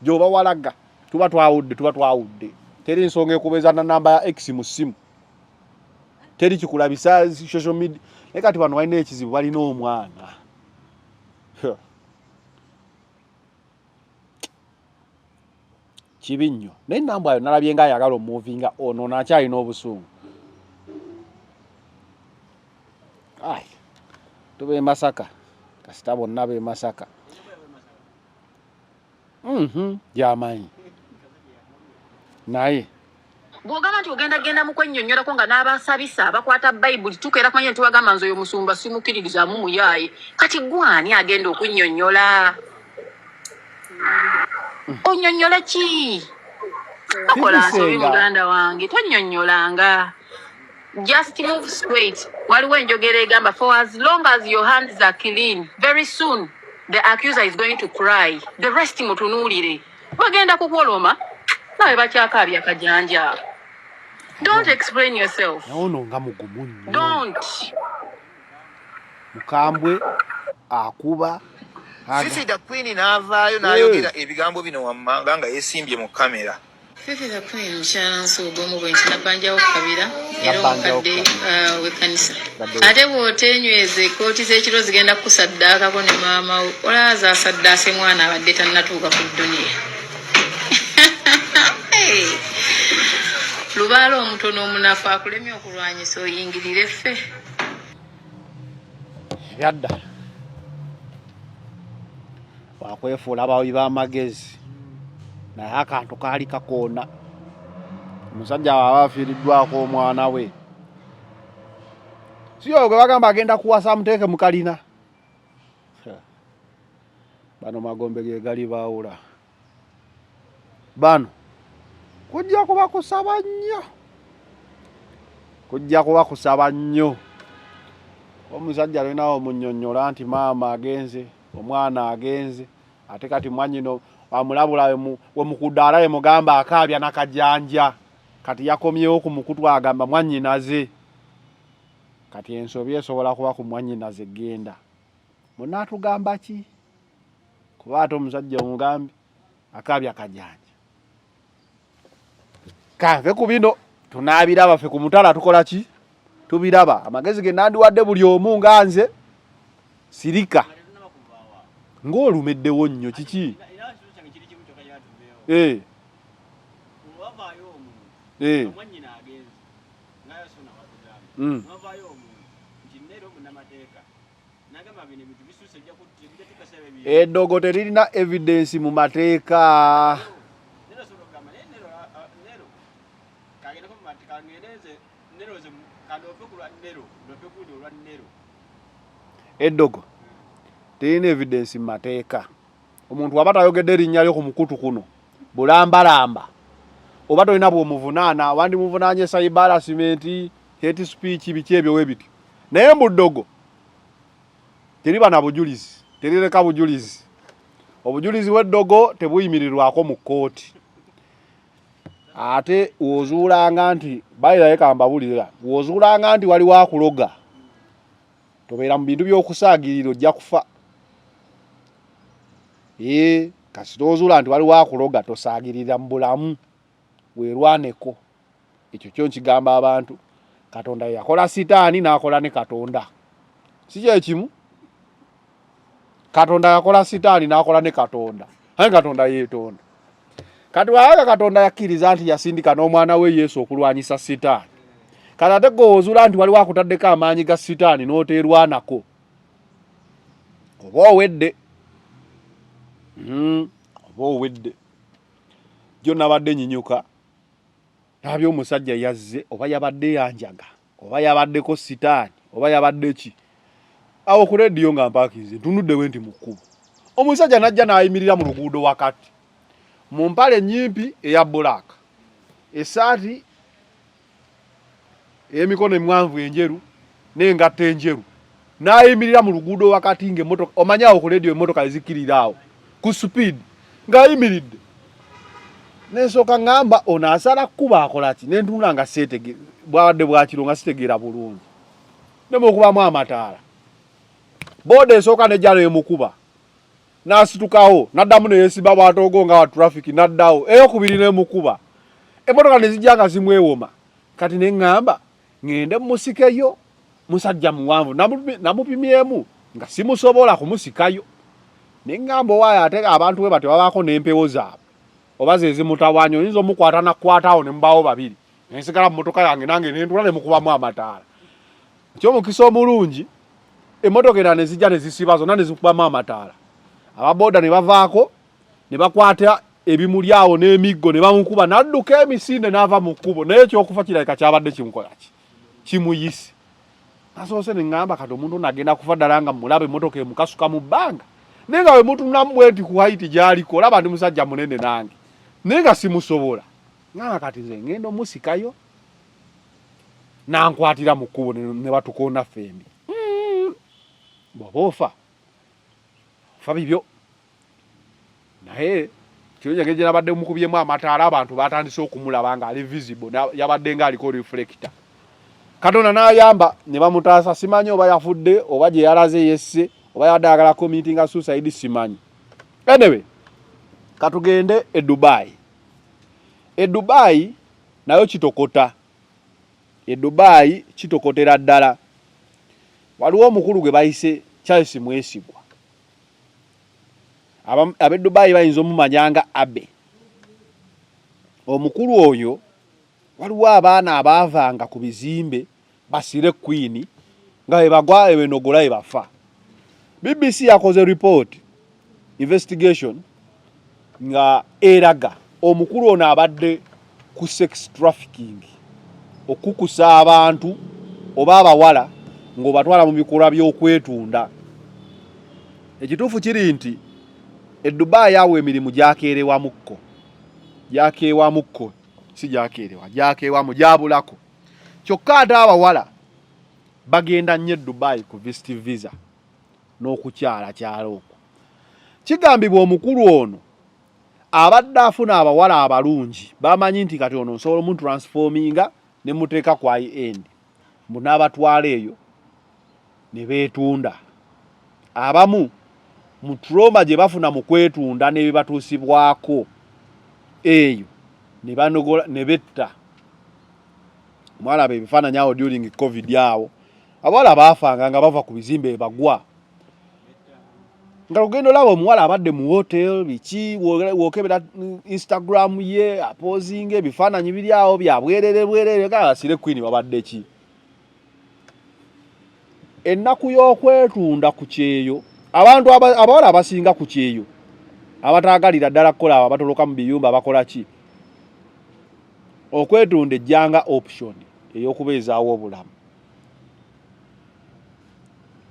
gy'oba walaga tuba twawudde teri nsonga ekubeeza na namba ya X mu ssimu teri kikulabisa social media naye kati bano balina ekizibu balina omwana kibi nnyo naye Nambwayo nalabye nga ayagala omuvinga ono nakyalina obusungu. Tube Masaka kasita bonna be Masaka jamanyi naye bwogamba nti ogenda mu kwennyonnyolako nga n'abasabisa bakwata Bayibuli tukeera kumanya nti wagamba nze oyo musumba simukkirizaamu muyaaye kati gwani agenda okunnyonnyola onnyonnyola ki akola nsobi muganda wange tonnyonnyolanga just move straight. Waliwo enjogera egamba, for as long as your hands are clean, very soon the accuser is going to cry. The rest mutunuulire. Bagenda kukwoloma nawe bakyakaabya kajanja. Don't explain yourself. Naono nga mugumu nnyo. Don't. Mukambwe akuba Fifi da Queen n'avaayo n'ayogera ebigambo bino wammanga nga yeesimbye mu kamera. Fifi da Queen mukyala Nsoogomu bwe nti nabbanjawo kabira era omukadde w'ekkanisa. Ate bw'otenyweze ekkooti z'ekiro zigenda kukusaddaakako ne maama wo olaaza asaddaase mwana abadde tannatuuka ku dduniya. Lubaala omutono omunafu akulemye okulwanyisa oyingirire ffe. Yadda. Wakwefuula abawi b'amagezi. Naye akantu kaali kakoona. Omusajja waba afiiriddwako omwana we. Siyo gwe bagamba agenda kuwasa amuteeke mu kalina. Bano magombe ge gali baawula. Bano kujja kuba kusaba nnyo. Kujja kuba kusaba nnyo. Omusajja alinawo munnyonnyola nti maama agenze, omwana agenze, ate kati mwanyino amulabula we mukudaala ye mugamba akaabya nakajanja. Kati yakomyewo ku mukutu agamba mwannyinaze. Kati ensobi esobola kuba ku mwannyinaze genda. Munaatugamba ki? Kuba ate omusajja omugambi akaabya kajanja. Kave ku bino tunaabiraba ffe ku mutala tukola ki? Tubiraba amagezi ge nandiwadde buli omu nga nze sirika ng'olumeddewo nnyo kiki? Eddogo teririna evidence mu mateeka. Eddogo terina evidence mu mateeka. Omuntu waba tayogedde erinnya lyo ku mukutu kuno bulambalamba oba tolina bw'omuvunaana wandi muvunaanye cyber harassment, hate speech, biki ebyo we biti. Naye mu ddogo teriba na bujulizi, terireka bujulizi. Obujulizi bw'eddogo tebuyimirirwako mu kkooti. Ate wozuulanga nti bayirayo kambabulira, wozuulanga nti waliwo akuloga tobeera mu bintu by'okusaagirira ojja kufa. Kasita ozuula nti waliwo akuloga tosaagirira mu bulamu weerwaneko. Ekyo kyo nkigamba abantu. Katonda yakola sitaani n'akola ne Katonda. Si kye kimu? Katonda yakola sitaani n'akola ne Katonda. Aye Katonda yeetonda. Kati waaga Katonda yakkiriza nti yasindika n'omwana we Yesu okulwanyisa sitaani. Kati ate gwozuula nti waliwo akutaddeko amaanyi ga sitaani n'oteerwanako. Oba owedde. Oba owedde. Jjo nabadde nyinyuka. Nabyo omusajja yazze oba yabadde yanjaga oba yabaddeko sitaani oba yabadde ki. Awo ku rediyo nga mpaakize tunudde we nti mu kkubo. Omusajja najja n'ayimirira mu luguudo wakati. Mu mpale nnyimpi eya black. Essaati ey'emikono emiwanvu enjeru n'engatto enjeru. N'ayimirira mu luguudo wakati ng'emmotoka omanyawo ku rediyo emmotoka ezikirira awo ku speed ng'ayimiridde. Nensooka ngamba ono asala kkuba akola ki? Nentunula nga seetegeera bwabadde bwakiro nga sitegeera bulungi. Nemu okubamu amataala. Booda esooka nejja n'emukuba. N'asitukawo n'addamu ne yeesiba bw'atoogo nga wa traffic n'addawo. Eyokubiri n'emukuba. Emmotoka ne zijja nga zimwewoma. Kati ne ŋŋamba ŋŋende mmusikeyo musajja muwanvu namupimyemu nga simusobola kumusikayo. Ne ŋŋamba owaayo ate abantu bwe batyo babaako n'empewo zaabwe. Oba ze zimutawaanya oyinza omukwata nakwatawo ne mbaawo babiri. Nensigala mu mmotoka yange nange ne ntula ne mukubamu amataala. Eky'omukisa omulungi emmotoka era ne zijja ne zisiba zonna ne zikubamu amataala. Ababooda ne bavaako ne bakwata ebimuli awo n'emiggo ne bamukuba n'adduka emisinde n'ava mu kkubo. Naye ekyokufa kirabika kyabadde kimukola ki? Kimuyise. Nasoose ne ŋŋamba kati omuntu nagenda kufa ddala nga mulabe emmotoka emukasuka mu bbanga. Naye nga we mutunamu bwe nti ku hayiti gy'aliko olaba ndi musajja munene nange. naye nga simusobola. Ng'aba kati nze ngenda omusikayo. nankwatira mu kkubo ne batukoona fembi bw'oba ofa bibyo naye kirungi ngeri gye nabadde mukubyemu amataala abantu batandise okumulaba nga ali visible yabadde nga aliko reflector Katonda n'ayamba ne bamutaasa simanyi oba yafudde oba gye yalaze yesse oba yabadde ayagala committing suicide simanyi. Anyway, katugende e Dubai. E Dubai nayo kitokota. E Dubai kitokotera ddala. Waliwo omukulu gwe bayise Charles Mwesigwa. Abe Dubai bayinza omumanyanga Abe. Omukulu oyo waliwo abaana abaavanga ku bizimbe basire Queen nga ebagwa ebenogola ebafa. BBC yakoze report investigation nga eraga omukulu ono abadde ku sex trafficking okukusa abantu oba abawala ng'obatwala mu bikolwa by'okwetunda. Ekituufu kiri nti e Dubai awo emirimu gyakeerewamukko si gyakeerewa gyakeewamu gyabulako kyokka ate abawala bagenda nnyo e Dubai ku visit visa n'okukyala okwo. Kigambibwa omukulu ono abadde afuna abawala abalungi bamanyi nti kati ono nsobola omutransforminga ne muteeka ku end mbu n'abatwala eyo ne beetunda. Abamu mu trauma gye bafuna mu kwetunda ne bibatuusibwako eyo ne banogola ne betta. Mwalaba ebifaananyi awo during COVID awo abawala baafanga nga bava ku bizimbe bagwa. Nga lugendo labo omuwala abadde mu hotel biki wokebera Instagram ye apozinga ebifaananyi biri awo bya bwerere kasire Queen babadde ki. Ennaku y'okwetunda ku kyeyo abantu abawala abasinga ku kyeyo abataagalira ddala kukola abatoloka mu biyumba bakola ki okwetunda ejjanga option ey'okubeezaawo obulamu.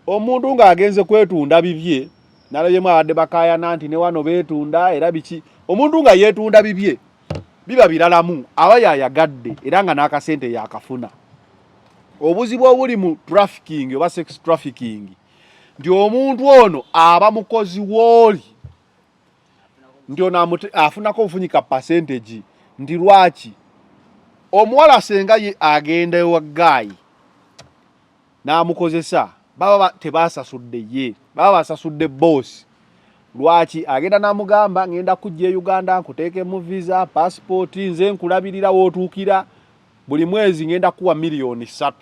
Omuntu ng'agenze kwetunda bibye nalabye abadde bakaayana nti ne wano beetunda era biki. Omuntu nga yeetunda bibye biba biralamu aba yayagadde era nga n'akasente yakafuna. Obuzibu obuli mu trafficking oba sex trafficking nti omuntu ono aba mukozi w'oli nti ono afunako obufunyika percentage. Nti lwaki omuwala senga ye agenda ewa gaayi n'amukozesa baba tebasasudde ye baba basasudde boss. Lwaki agenda n'amugamba ngenda kujja e Uganda nkuteeke mu visa passport nze nkulabirira wootuukira buli mwezi ngenda kuwa milioni 3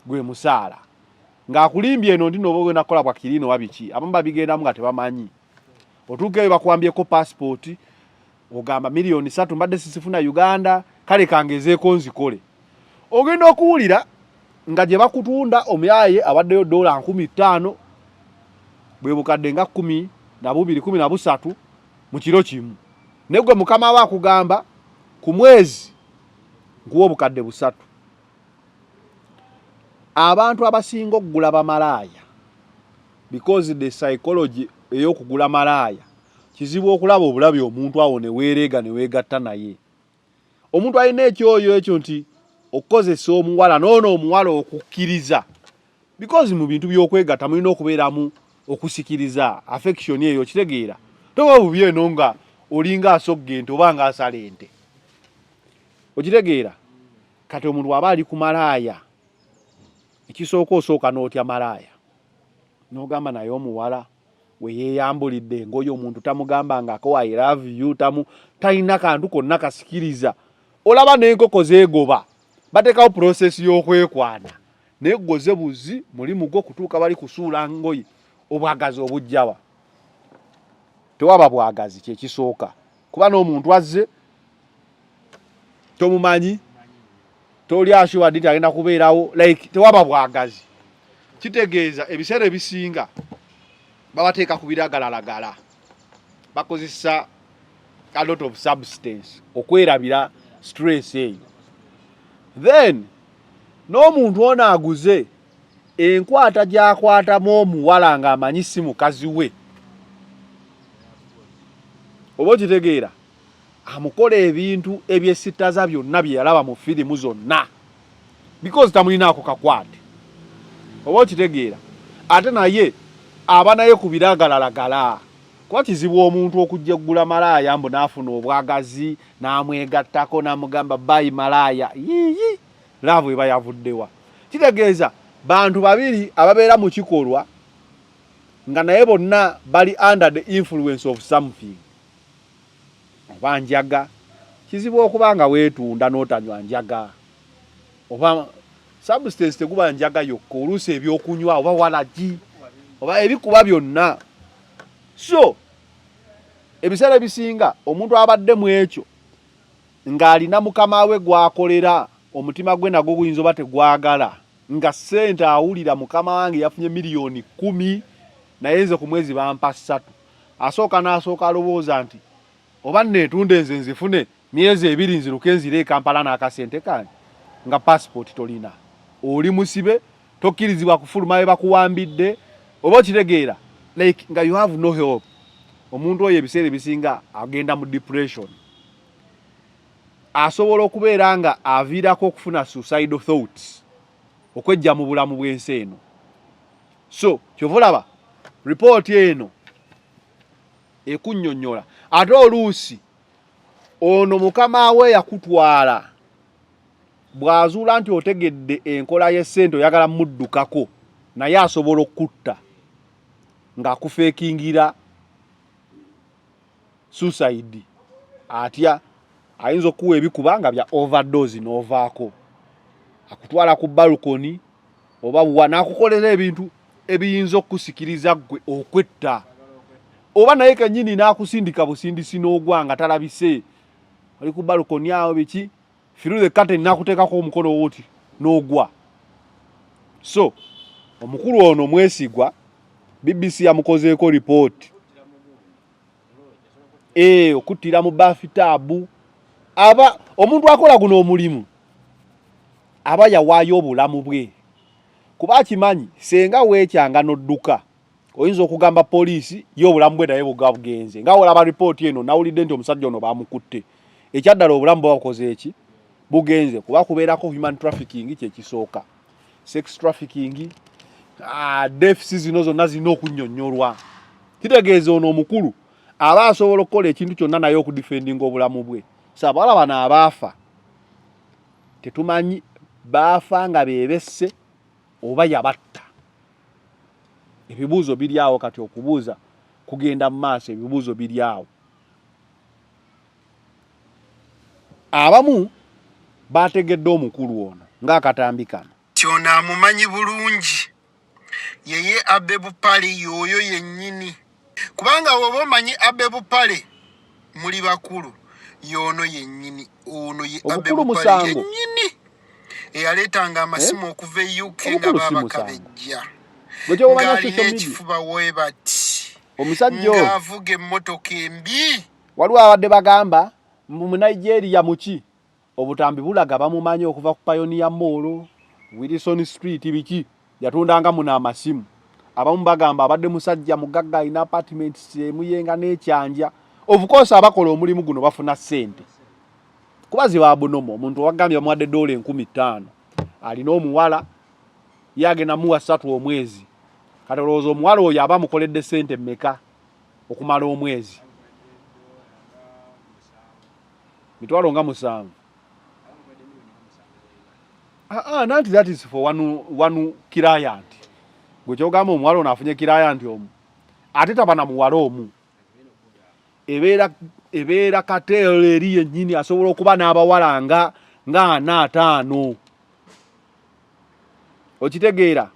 gwe musaala ng'akulimbye eno ndi n'oba ogenda kukola bwa kirino wabiki abamu babigendamu nga tebamanyi. Otuuka eyo bakuwambyeko passport ogamba milioni 3 mbadde sisifuna Uganda kale kangezeeko nzikole. Ogenda okuwulira nga gye bakutunda omuyaye abaddeyo $15,000 bwe bukadde nga 12-13 mu kiro kimu. Ne gwe mukama we akugamba ku mwezi nkuwa obukadde 3. Abantu abasinga okugula bamalaaya because the psychology ey'okugula malaaya kizibu okulaba obulabi omuntu awo ne weerega ne weegatta naye. Omuntu alina ekyoyo ekyo nti okukozesa omuwala noono omuwala okukkiriza because mu bintu by'okwegatta mulina okubeeramu okusikiriza affection eyo kitegeera. Toba bubi eno nga olinga asogga ente oba nga asala ente okitegeera. Kati omuntu aba ali ku malaaya ekisooka osooka n'otya malaaya n'ogamba naye omuwala we yeeyambulidde engoye omuntu tamugamba ngako I love you talina kantu konna kasikiriza. Olaba n'enkoko zeegoba bateekawo process y'okwekwana naye gwoze buzi mulimu gwo kutuuka bali kusuula ngoye. Obwagazi obujjawa tewaba bwagazi kyekisooka kuba n'omuntu azze tomumanyi toli assured nti agenda kubeerawo like tewaba bwagazi. Kitegeeza ebiseera ebisinga babateeka ku biragalalagala bakozesa a lot of substance okwerabira stress eyo. Then n'omuntu ono aguze enkwata gy'akwatamu omuwala ng'amanyi si mukazi we oba okitegeera amukola ebintu ebyesittaza byonna bye yalaba mu firimu zonna because tamulinako kakwate oba okitegeera ate naye aba naye ku biragalalagala kuba kizibu omuntu okujja eggula malaaya mbu n'afuna obwagazi n'amwegattako n'amugamba bayi malaaya yiyi laavu eba yavuddewa kitegeeza bantu babiri ababeera mu kikolwa nga naye bonna bali under the influence of something oba njaga kizibu okuba nga weetunda n'otanywa njaga oba substance teguba njaga yokka oluusi ebyokunywa oba walagi oba ebikuba byonna so ebiseera ebisinga omuntu abadde mu ekyo ng'alina mukama we gwakolera omutima gwe nagwo guyinza oba tegwagala nga ssente awulira mukama wange yafunye miliyoni 10 naye nze ku mwezi bampa 3 asooka n'asooka alowooza nti oba neetunde nze nzifune myezi 2 nziruke nzire Kampala n'akasente kange nga passport tolina oli musibe tokkirizibwa kufuluma bye bakuwambidde oba okitegeera like nga you have no help omuntu oyo ebiseera ebisinga agenda mu depression asobola okubeera nga aviirako okufuna suicidal thoughts okwejja mu bulamu bw'ensi eno so kyovulaba report eno ekunnyonnyola ate oluusi ono mukama we yakutwala bw'azuula nti otegedde enkola y'essente oyagala muddukako naye asobola okutta ng'akufeekingira suicide atya ayinza okuwa ebikuba nga bya overdose n'ovaako akutwala ku balukoni oba n'akukolera ebintu ebiyinza okusikiriza gwe okwetta oba naye kennyini n'akusindika busindisi n'ogwa nga talabise oli ku balukoni awo biki through the curtain n'akuteekako omukono woti n'ogwa so omukulu ono mwesigwa BBC yamukozeeko report okuttira mu bafitaabu aba omuntu akola guno omulimu aba yawaayo obulamu bwe kuba kimanyi senga weekyanga n'odduka oyinza okugamba poliisi y'obulamu bwe naye bugenze nga olaba report eno nawulidde nti omusajja ono bamukutte ekyaddala obulamu bwakoze eki bugenze kuba kubeerako human trafficking kyekisooka sex trafficking deficits zino zonna zirina okunnyonnyolwa kitegeeza ono omukulu aba asobola okukola ekintu kyonna naye okudifendinga obulamu bwe sabala bano abaafa tetumanyi baafa nga beebesse oba yabatta ebibuuzo biri awo kati okubuuza kugenda mu maaso ebibuuzo biri awo abamu bategedde omukulu ono ng'akatambi kano kyona amumanyi bulungi yeye Abebu Pale yoyo yennyini kubanga woba omanyi Abebu Pale muli bakulu yono yennyini ono ye Abebu Pale yennyini eyaleetanga amasimu okuva e UK nga babakabejja ng'alina ekifuba weebati omusajja ng'avuga emmotoka embi waliwo abadde bagamba mu Nigeria muki obutambi bulaga bamumanyi okuva ku Pioneer Mall Wilson Street biki yatundanga muna amasimu abamu bagamba abadde musajja mugagga ina apartments emuyenga n'ekyanja of course abakola omulimu guno bafuna ssente kubazi babunomo omuntu wagambye bamuwadde $15,000 alina omuwala yagenda muwa 3 omwezi kati olowooza omuwala oyo aba mukoledde ssente mmeka okumala omwezi mitwalo nga 7 nanti that is for one client gwe kyogamba omuwala ono afunye client omu ate tabana muwala omu ebeera kateero eri yennyini asobola okuba n'abawala nga 4-5 okitegeera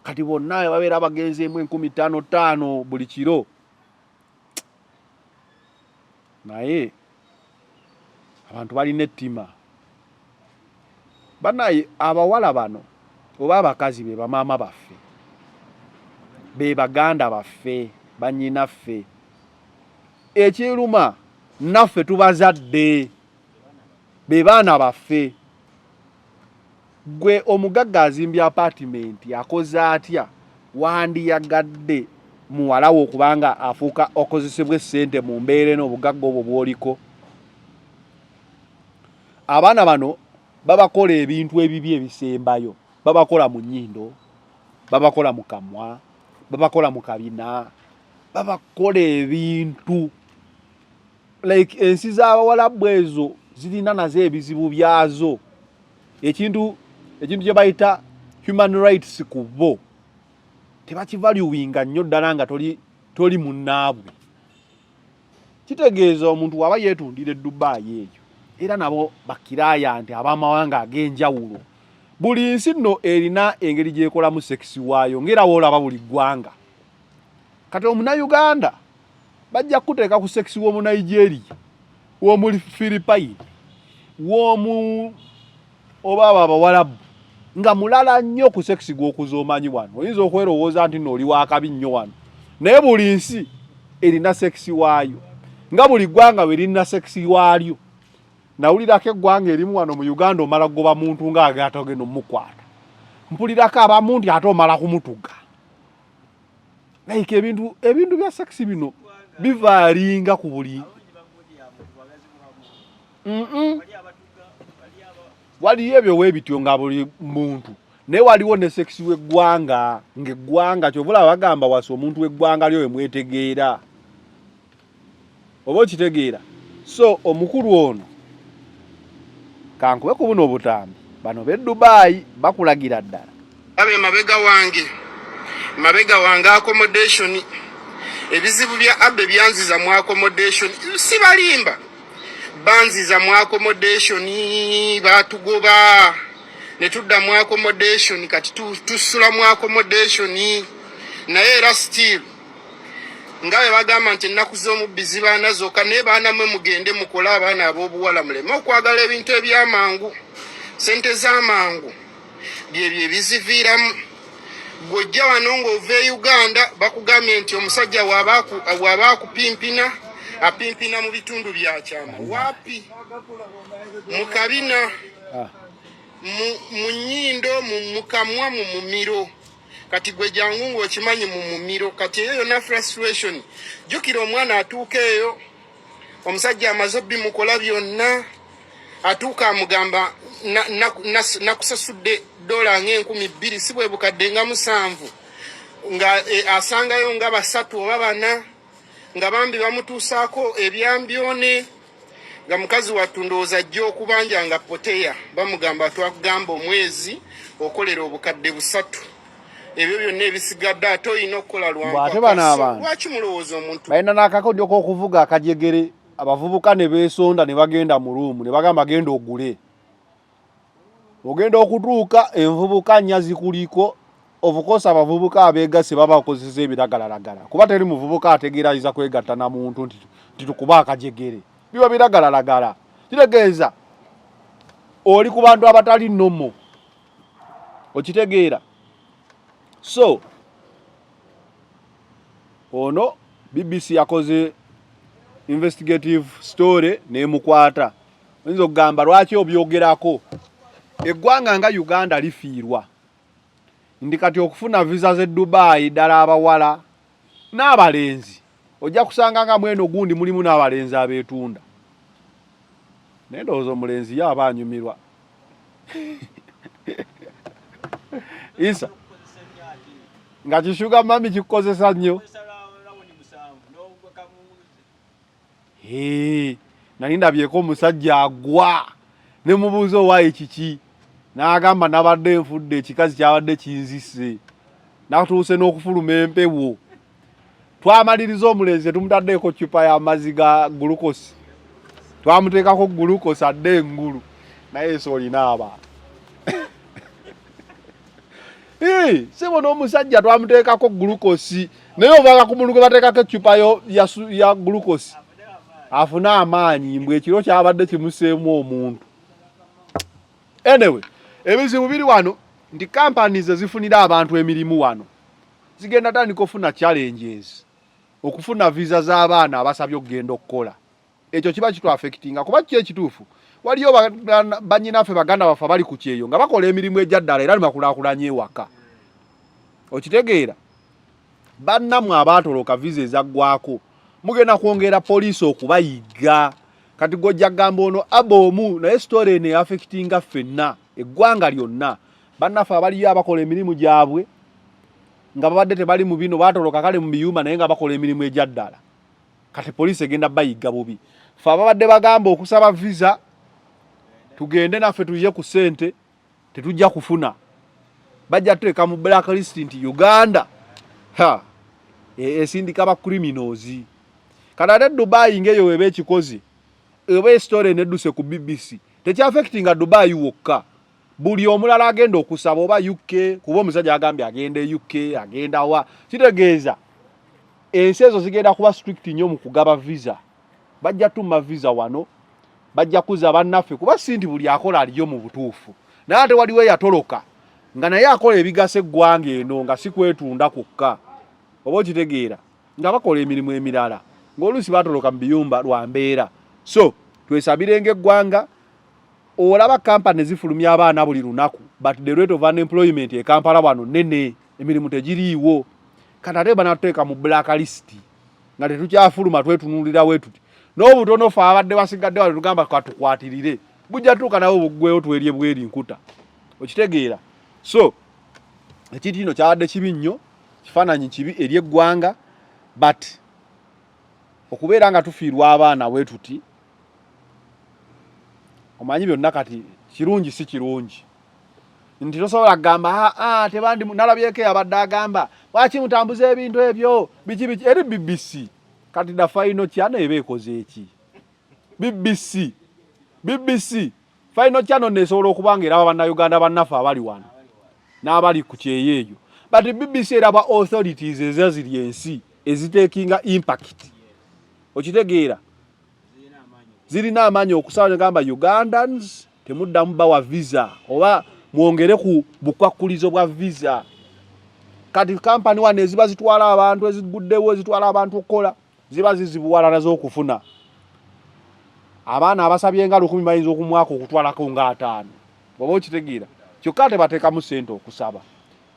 kati bonna babeera bagenzeemu 15,000 buli kiro naye abantu balina ettima banaye abawala bano oba abakazi be bamaama baffe be baganda baffe bannyinaffe ekiruma naffe tubazadde be baana baffe gwe omugagga azimbye apartment akoze atya wandiyagadde muwala wo okubanga afuuka okozesebwa essente mu mbeera n'obugagga obwo bw'oliko abaana bano babakola ebintu ebibi ebisembayo, babakola mu nnyindo, babakola mu kamwa, babakola mu kabina, babakola ebintu like ensi z'abawalabu ezo zirina nazo ebizibu byazo. Ekintu kye bayita human rights ku bo tebakivaluinga nnyo ddala nga toli munnaabwe. Kitegeeza omuntu waba yeetundira Dubai eyo era nabo bakiraaya nti ab'amawanga ag'enjawulo. Buli nsi nno erina engeri gy'ekolamu sekisi waayo ng'era woolaba buli ggwanga. Kati Omunayuganda bajja kuteeka ku sekisi w'omu Nigeria, w'omu Philippines, w'omu oba abawalabu nga mulala nnyo ku sekisi gw'okuzoomanyi wano. Oyinza okwerowooza nti n'oli wakabi nnyo wano, naye buli nsi erina sekisi waayo nga buli ggwanga bwe lirina sekisi waalyo. Nawulirako eggwanga erimu wano mu Uganda omala goba muntu ng'agaata ogenda omukwata, mpulirako abamu nti ate omala kumutuga. Like ebintu bya sekisi bino bivaalinga ku buli waliyo ebyo weebityo nga buli muntu, naye waliwo ne sekisi w'eggwanga ng'eggwanga kyovula bagamba wasi omuntu w'eggwanga lyo we mwetegeera oba okitegeera. So omukulu ono kankube ku buno obutambi bano b'e Dubai bakulagira ddala abe mabega wange accommodation ebizibu bya abe byanziza mu accommodation si balimba banziza mu accommodation batugoba ne tudda mu accommodation kati tusula mu accommodation naye era still ngawe bagamba nti ennaku z'omubbizi baana zokka naye baana mwe mugende mukola abaana ab'obuwala muleme okwagala ebintu eby'amangu, sente z'amangu byebyo ebiziviiramu. Gwojja wano ng'ova e Uganda bakugambye nti omusajja waba akupimpina apimpina mu bitundu bya kyama. Wapi? Mu kabina, mu nnyindo, mu kamwa, mu mumiro. Kati gwe jangu ng'okimanyi mu mumiro. Kati eyo yonna frustration. Jjukira omwana atuuka eyo, omusajja amaze bimukola byonna, atuuka amugamba nakusasudde dola $2,000 si bwe bukadde nga 7 nga asangayo nga 3 oba 4 nga bambi bamutuusaako ebyambyone nga mukazi watundooza ajja okubanja nga poteya bamugamba twakugamba omwezi okolera obukadde 3 ebyo byonna ebisigadde ate olina okukola lwaki mulowooza omuntu balina n'akakodyo k'okuvuga akajegere abavubuka ne beesonda ne bagenda mu ruumu ne bagamba genda ogule. Ogenda okutuuka envubuka nyazi kuliko obukosa abavubuka abeegase baba bakozesa ebiragalalagala kuba teri muvubuka ategeeraiza kwegatta na muntu nti tukuba akajegere biba biragalalagala. Kitegeeza oli ku bantu abatali nnomo okitegeera. So ono BBC yakoze investigative story nemukwata. Oyinza okugamba lwaki obyogerako eggwanga nga Uganda lifiirwa ndi kati okufuna visa ze Dubai ddala abawala n'abalenzi ojja kusanga nga mweno gundi mulimu n'abalenzi abeetunda naye ndowooza omulenzi ye aba anyumirwa. Isa nga kishuga mami kikukozesa nnyo nali ndabyeko omusajja agwa ne mubuuza owaayi kiki n'agamba nabadde nfudde ekikazi kyabadde kinzise natuuse n'okufuluma empewo. Twamaliriza omulenzi tumutaddeeko cupa y'amazzi ga gulukosi twamuteekako gulukosi adde engulu naye eso olina abantu sebo n'omusajja twamuteekako gulukosi naye ovaga ku mulugu bateekako ecupa ya gulukosi afuna amaanyi mbwe ekiro kyabadde kimuseemu omuntu. Anyway, ebizibu biri wano nti companies ezifunira abantu emirimu wano zigenda tandika okufuna challenges okufuna visa z'abaana abasabye okugenda okukola. Ekyo kiba kitu affectinga kuba kye kituufu waliyo bannyinaffe baganda bafa bali ku kyeyo nga bakola emirimu ejyaddala era nibakulaakulanya ewaka. Okitegeera bannammwe abaatoloka visa ezaggwako mugenda kwongera poliisi okubayiga kati gojja gamba ono abomu naye story ne affectinga ffenna eggwanga lyonna bannafe abaliyo abakola emirimu gyabwe nga babadde tebali mu bino batoloka kale mu biyuma naye nga bakola emirimu egyaddala kati poliisi egenda bayiga bubi fe ababadde bagamba okusaba visa tugende naffe tuje ku ssente tetujja kufuna bajja tuteeka mu blacklist nti Uganda esindika ba criminals kati ate Dubai ngeyo weba ekikozi eba story nedduse ku BBC tekyaffectinga Dubai wokka buli omulala agenda okusaba oba UK kuba omusajja agambye agende UK agenda wa kitegeeza ensi ezo zigenda kuba strict nnyo mu kugaba visa bajja tuma visa wano bajja kuza bannaffe kuba sinti buli akola aliyo mu butuufu naye ate waliwo yatoloka nga naye akola ebigasa eggwanga eno nga si kwetunda kokka oba okitegeera nga bakola emirimu emirala ng'oluusi batoloka mu biyumba lwa mbeera so twesabirenga eggwanga olaba kampani zifulumya abaana buli lunaku but the rate of unemployment e Kampala wano nene emirimu tegiriiwo kati ate banatuteeka mu blacklist nga tetukyafuluma twetunulira wetuti n'obutono fe abadde basigadde wali tugamba katukwatirire bujja tuuka nawe buggweyo twerye bweri nkuta okitegeera so ekintu kino kyabadde kibi nnyo kifaananyi kibi eri eggwanga but okubeera nga tufiirwa abaana wetuti omanyi byonna kati kirungi si kirungi nti tosobola kugamba tebandi nalabyeko abadde agamba lwaki mutambuza ebintu ebyo biki eri BBC kati da final channel eba ekoze eki BBC final channel nesobola okubanga eraba bannayuganda bannafe abali wano n'abali ku kyeyeeyo but BBC eraba authorities ezaziri ensi ezitekinga impact okitegeera zirina amaanyi okusala gamba Ugandans temuddamu bawa visa oba mwongere ku bukwakulizo bwa visa kati kampani wane eziba zitwala abantu eziguddewo ezitwala abantu okukola ziba zizibuwalana z'okufuna abaana abasabye nga 10 bayinza okumwaka okutwalako nga 5 oba okitegeera kyokka tebateekamu ssente okusaba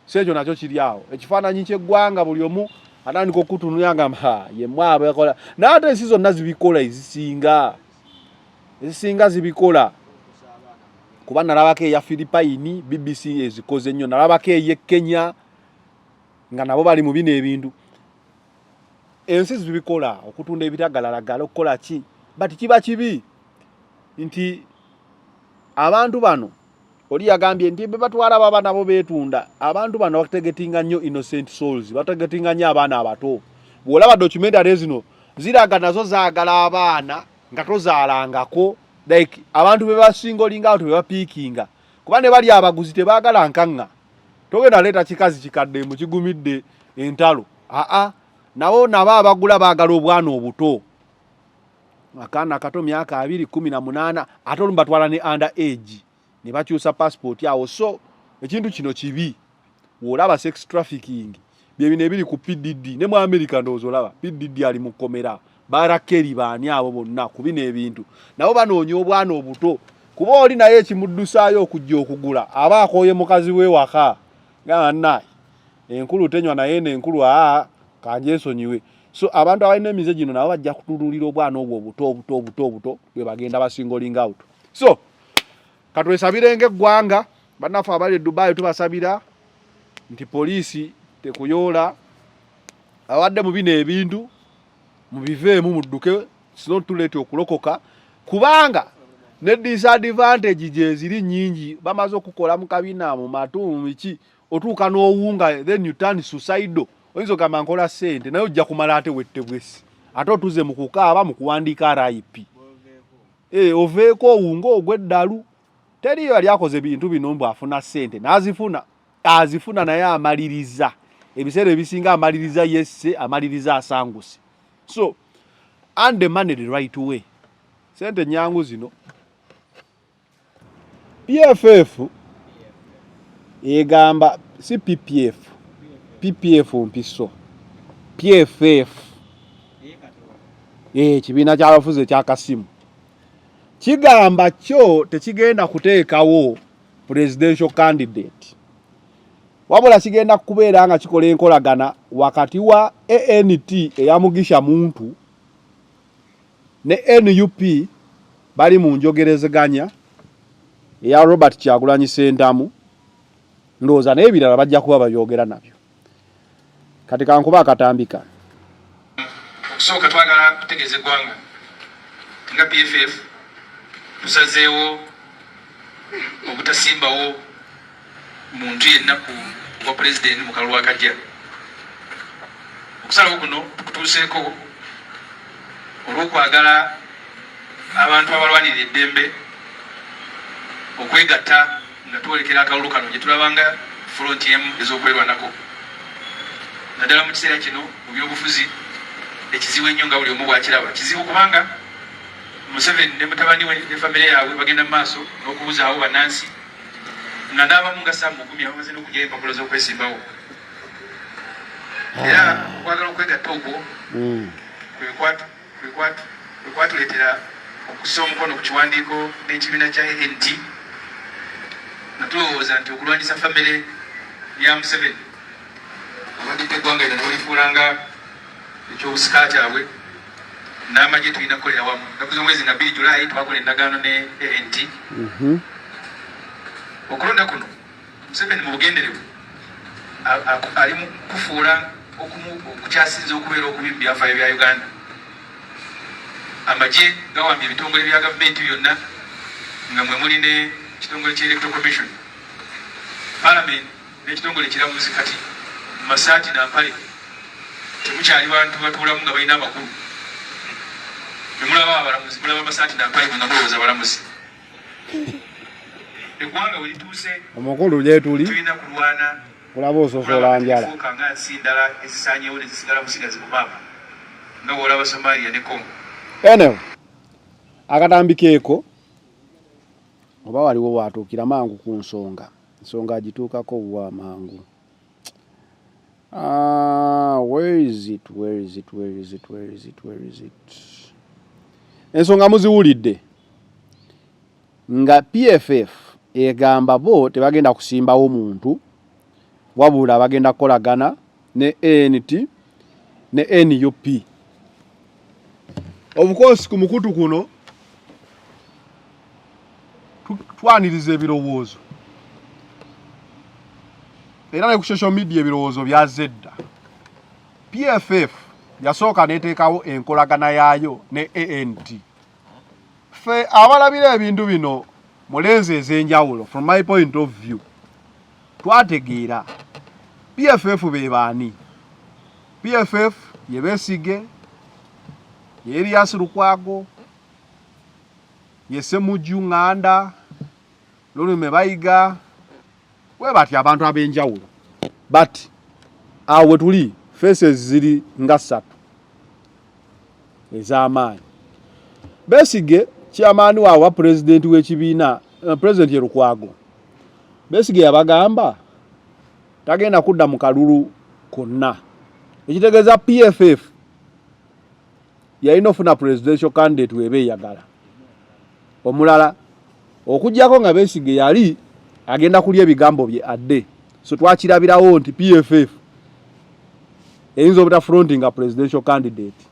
sekyo nakyo kiri awo ekifaananyi ky'eggwanga buli omu atandika okutunulira nga ye mwabo yakola n'ate ensi zonna zibikola ezisinga zibikola kuba nalabako eya Philippine BBC ezikoze nnyo nalabako eye Kenya nga nabo bali mu bino ebintu ensi zibikola okutunda ebitagalalagala okukola ki but kiba kibi nti abantu bano oli yagambye nti batwala baba nabo betunda abantu bano bategetinga nnyo innocent souls bategetinga nnyo abaana abato bwolaba documentary zino ziraga nazo zaagala abaana nga tozaalangako like abantu bebasingolinga out bebapiikinga kuba ne bali abaguzi tebaagala nkanga togenda leeta kikazi kikadde mu kigumidde entalo nabo abagula baagala obwana obuto akaana kato myaka 218 ate olumba twala ne under age ne bakyusa passport yawo so ekintu kino kibi wolaba sex trafficking bye bino ebiri ku PDD ne mu America ndozo olaba PDD ali mu komera barakeri baani abo bonna ku bino ebintu nabo banoonya obwana obuto kuba oli naye ekimuddusayo okujja okugula aba akoye mukazi we waka gamba naye enkulu tenywa naye n'enkulu kanje nsonyiwe so abantu abalina emize gino nabo bajja kutululira obwana obwo obuto bwe bagenda basingoling out so katwesabirenge eggwanga bannafe abali Dubai tubasabira nti poliisi tekuyoola awadde mu bino ebintu mubiveemu mudduke sino tulete okulokoka kubanga ne disadvantage je ziri nyingi bamaze okukola mu kabina mu matumu miki otuuka n'owunga then you turn suicidal oyinza ogamba nkola ssente naye ojja kumala ate wette bwesi ate otuze mu kukaaba mu kuwandiika RIP oveeko owunga ogw'eddalu teriyo yali akoze bintu bino mbu afuna ssente azifuna naye amaliriza ebiseera ebisinga amaliriza yesse amaliriza asanguse so and the money the right way sente nyangu zino PFF egamba si PPF mpiso PFF kibiina ky'abafuzi ekyakasimu kigamba kyo tekigenda kuteekawo presidential candidate wabula kigenda kubeera nga kikola enkolagana wakati wa ANT eyamugisha muntu ne NUP bali mu njogerezeganya eya Robert Kyagulanyi Ssentamu ndowooza n'ebirala bajja kuba babyogera nabyo. Kati kankuba akatambika. Okusooka twagala kutegeeza eggwanga nga PFF tusazeewo obutasimbawo muntu yenna ku bwa pulezidenti mu kalulu akajja. Okusalawo kuno tukutuuseeko olw'okwagala abantu abalwanirira eddembe okwegatta nga twolekera akalulu kano gye tulabanga fronti emu ez'okwerwanako. Naddala mu kiseera kino mu byobufuzi ekizibu ennyo nga buli omu bw'akiraba. Kizibu kubanga Museveni ne mutabani we ne famire yaabwe bagenda mu maaso n'okubuzaawo bannansi nga n'abamu nga Sam Mugumi abamaze n'okugyayo empapula z'okwesimbawo. Era okwagala okwegatta okwo kwatuleetera okussa omukono ku kiwandiiko n'ekibiina kya ANT nga tulowooza nti okulwanyisa famire ya Museveni abadde eggwanga lino n'olifuulanga ekyobusika kyabwe n'amagye tulina kukolera wamu. Ennaku z'omwezi nga 2 Julayi twakola endagaano ne ANT. Okulonda kuno Museveni mu bugenderevu ali mu kufuula okukyasinza okubeera okubi mu byafaayo bya Uganda. Amagye gawambye ebitongole bya gavumenti byonna nga mwe muli n'ekitongole ky'Electoral Commission, Parliament n'ekitongole ekiramuzi. Kati mu masaati n'ampale temukyali bantu batuulamu nga balina amakulu. Temulaba abalamuzi, mulaba amasaati n'ampale nga mulowooza abalamuzi. Eggwanga we lituuse omukulu gyetuli tulina kulwana kulaba ososola njala nga nsi ndala ezisaanyewo ne zisigala busigazi mu maama nga bw'olaba Somalia ne Congo. Enewo akatambikeeko oba waliwo bwatuukira mangu ku nsonga agituukako bwa mangu. Where is it? Ensonga muziwulidde nga PFF egamba bo tebagenda kusimbawo muntu wabula bagenda kukolagana ne ANT ne NUP. Of course ku mukutu kuno twaniriza ebirowoozo era ne ku social media ebirowoozo byazedda. PFF yasooka neteekawo enkolagana yaayo ne ANT. Fe abalabira ebintu bino mulenzi ez'enjawulo from my point of view twategeera PFF be baani. PFF ye Besigye, ye Erias Lukwago, ye Ssemujju Nganda, Lolume Bayiga, we bati abantu ab'enjawulo. But awe tuli faces ziri nga 3 ez'amaanyi. Besigye chairman wa president w'ekibiina president ye Lukwago. Besigye yabagamba tagenda kudda mu kalulu konna. Ekitegeeza PFF yalina ofuna presidential candidate webe yagala. Omulala okujjako nga Besigye yali agenda kulya ebigambo bye adde. So twakirabirawo nti PFF eyinza obutta fronting a presidential candidate.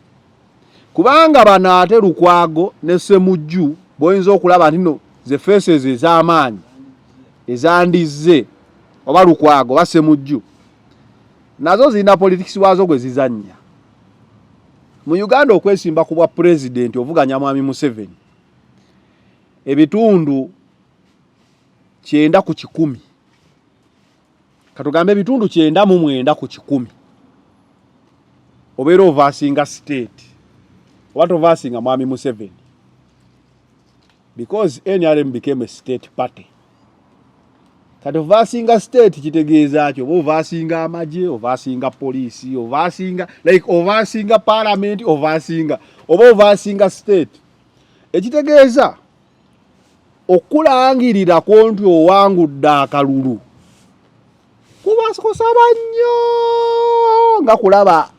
Kubanga bano ate Lukwago ne Ssemujju boyinza okulaba nti no ze faces ez'amaanyi ezandize oba Lukwago oba Ssemujju nazo zina politics wazo gwe zizannya. Mu Uganda okwesimba ku bwa president ovuganya Mwami Museveni ebitundu 9 ku 10. Katugambe ebitundu 9 ku 10 obeera ovasinga state. What ovasinga Mwami Museveni? Because NRM became a state party. Kati ovasinga state kitegeeza kyo ovasinga amagye, ovasinga police, ovasinga parliament, ovasinga state. Ekitegeeza okulangirira konti owangudde akalulu kubasaba nnyo nga kulaba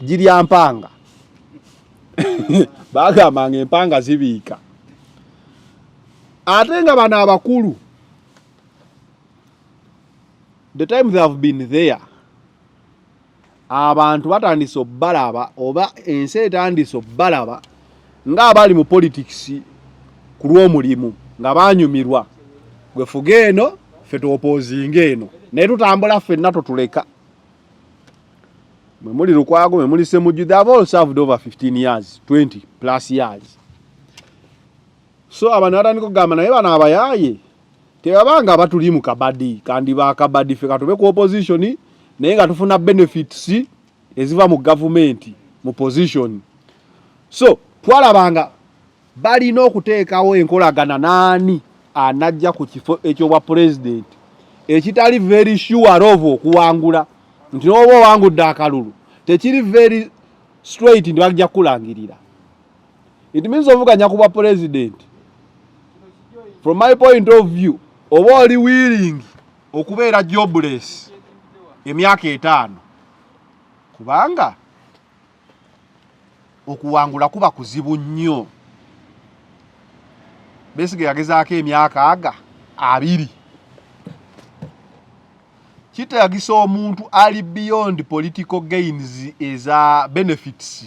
jirya mpanga. Bagambanga empanga zibiika. Ate nga bano abakulu the time they have been there abantu batandise obbalaba oba ensi etandise obbalaba nga abali mu politics ku lw'omulimu nga banyumirwa gwe fuga eno ffe tuopozinga eno naye tutambula ffenna totuleka. Mwe muli Lukwago, mwe muli Ssemujju, they have all served over 15 years, 20 plus years. So abantu atandika okugamba naye bano abayaaye tebabanga batuli mu kabadi kandi bakabadi ffe katube ku opposition naye nga tufuna benefits eziva mu government mu position. So twalabanga balina okuteekawo enkolagana naani anajja ku kifo ekyobwa president ekitali very sure of okuwangula nti n'oba owangudde akalulu tekiri very straight nti bajja kulangirira. It means ovuganya kuba president. From my point of view, oba oli willing okubeera jobless emyaka 5 kubanga okuwangula kuba kuzibu nnyo. Besigye yagezaako emyaka 2. Kitagisa omuntu ali beyond political gains eza benefits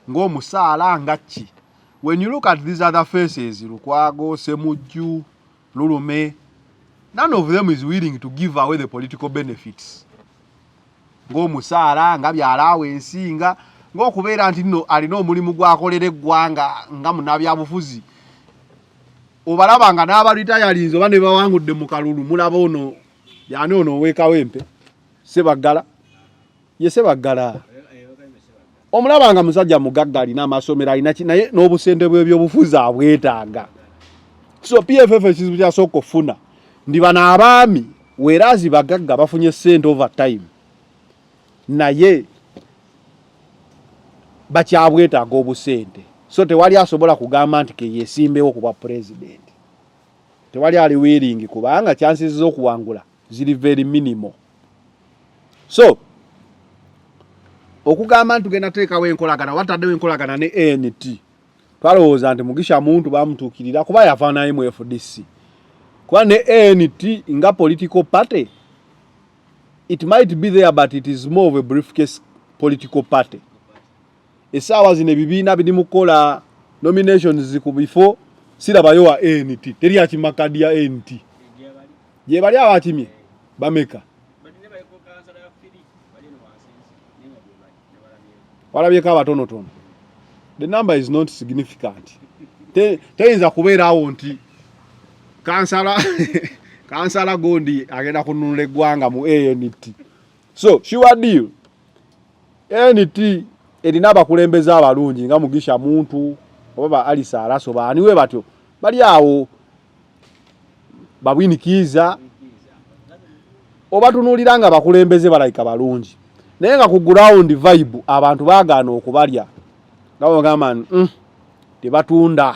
ng'omusaala ngaki. When you look at these other faces, Lukwago, Ssemujju, Lulume, none of them is willing to give away the political benefits. Ng'omusaala nga byalawensi nga ng'okubeera nti nno alina omulimu gwakolera eggwanga nga munnabyabufuzi. Obalabanga n'abalitayalinzi oba ne bawangudde mu kalulu mulaba ono yani ono ow'ekawempe Ssebaggala ye Ssebaggala omulabanga musajja mugagga alina amasomero alina naye n'obusente bw'ebyobufuzi abwetaaga. So PFF ekizibu kyasooka okufuna ndi bano abaami whereas bagagga bafunye ssente over time naye bakyabwetaaga obusente. So tewali asobola kugamba nti ke yesimbewo kuba president. Tewali ali willing kubanga chances z'okuwangula ziri very minimal. So okugamba nti tugenda teekawo enkolagana wataddewo enkolagana ne ANT twalowooza nti Mugisha muntu bamutuukirira kuba yavaanayo mu FDC kuba ne ANT nga political party it might be there but it is more of a briefcase political party. Essaawa zino ebibiina biri mu kukola nominations ku bifo sirabayo wa ANT teri akimakadi ya ANT gye bali abakimye bameka walabyeko abatonotono. The number is not significant. Teyinza kubeerawo nti kansala Gondi agenda kununula eggwanga mu ANT. So sure deal ANT erina abakulembeze abalungi nga Mugisha muntu oba Alisa Araso baaniwe batyo bali awo babwinikiza oba tunuliranga bakulembeze balayika balungi naye nga ku ground vibe abantu baagaana okubalya nga bagamba tebatunda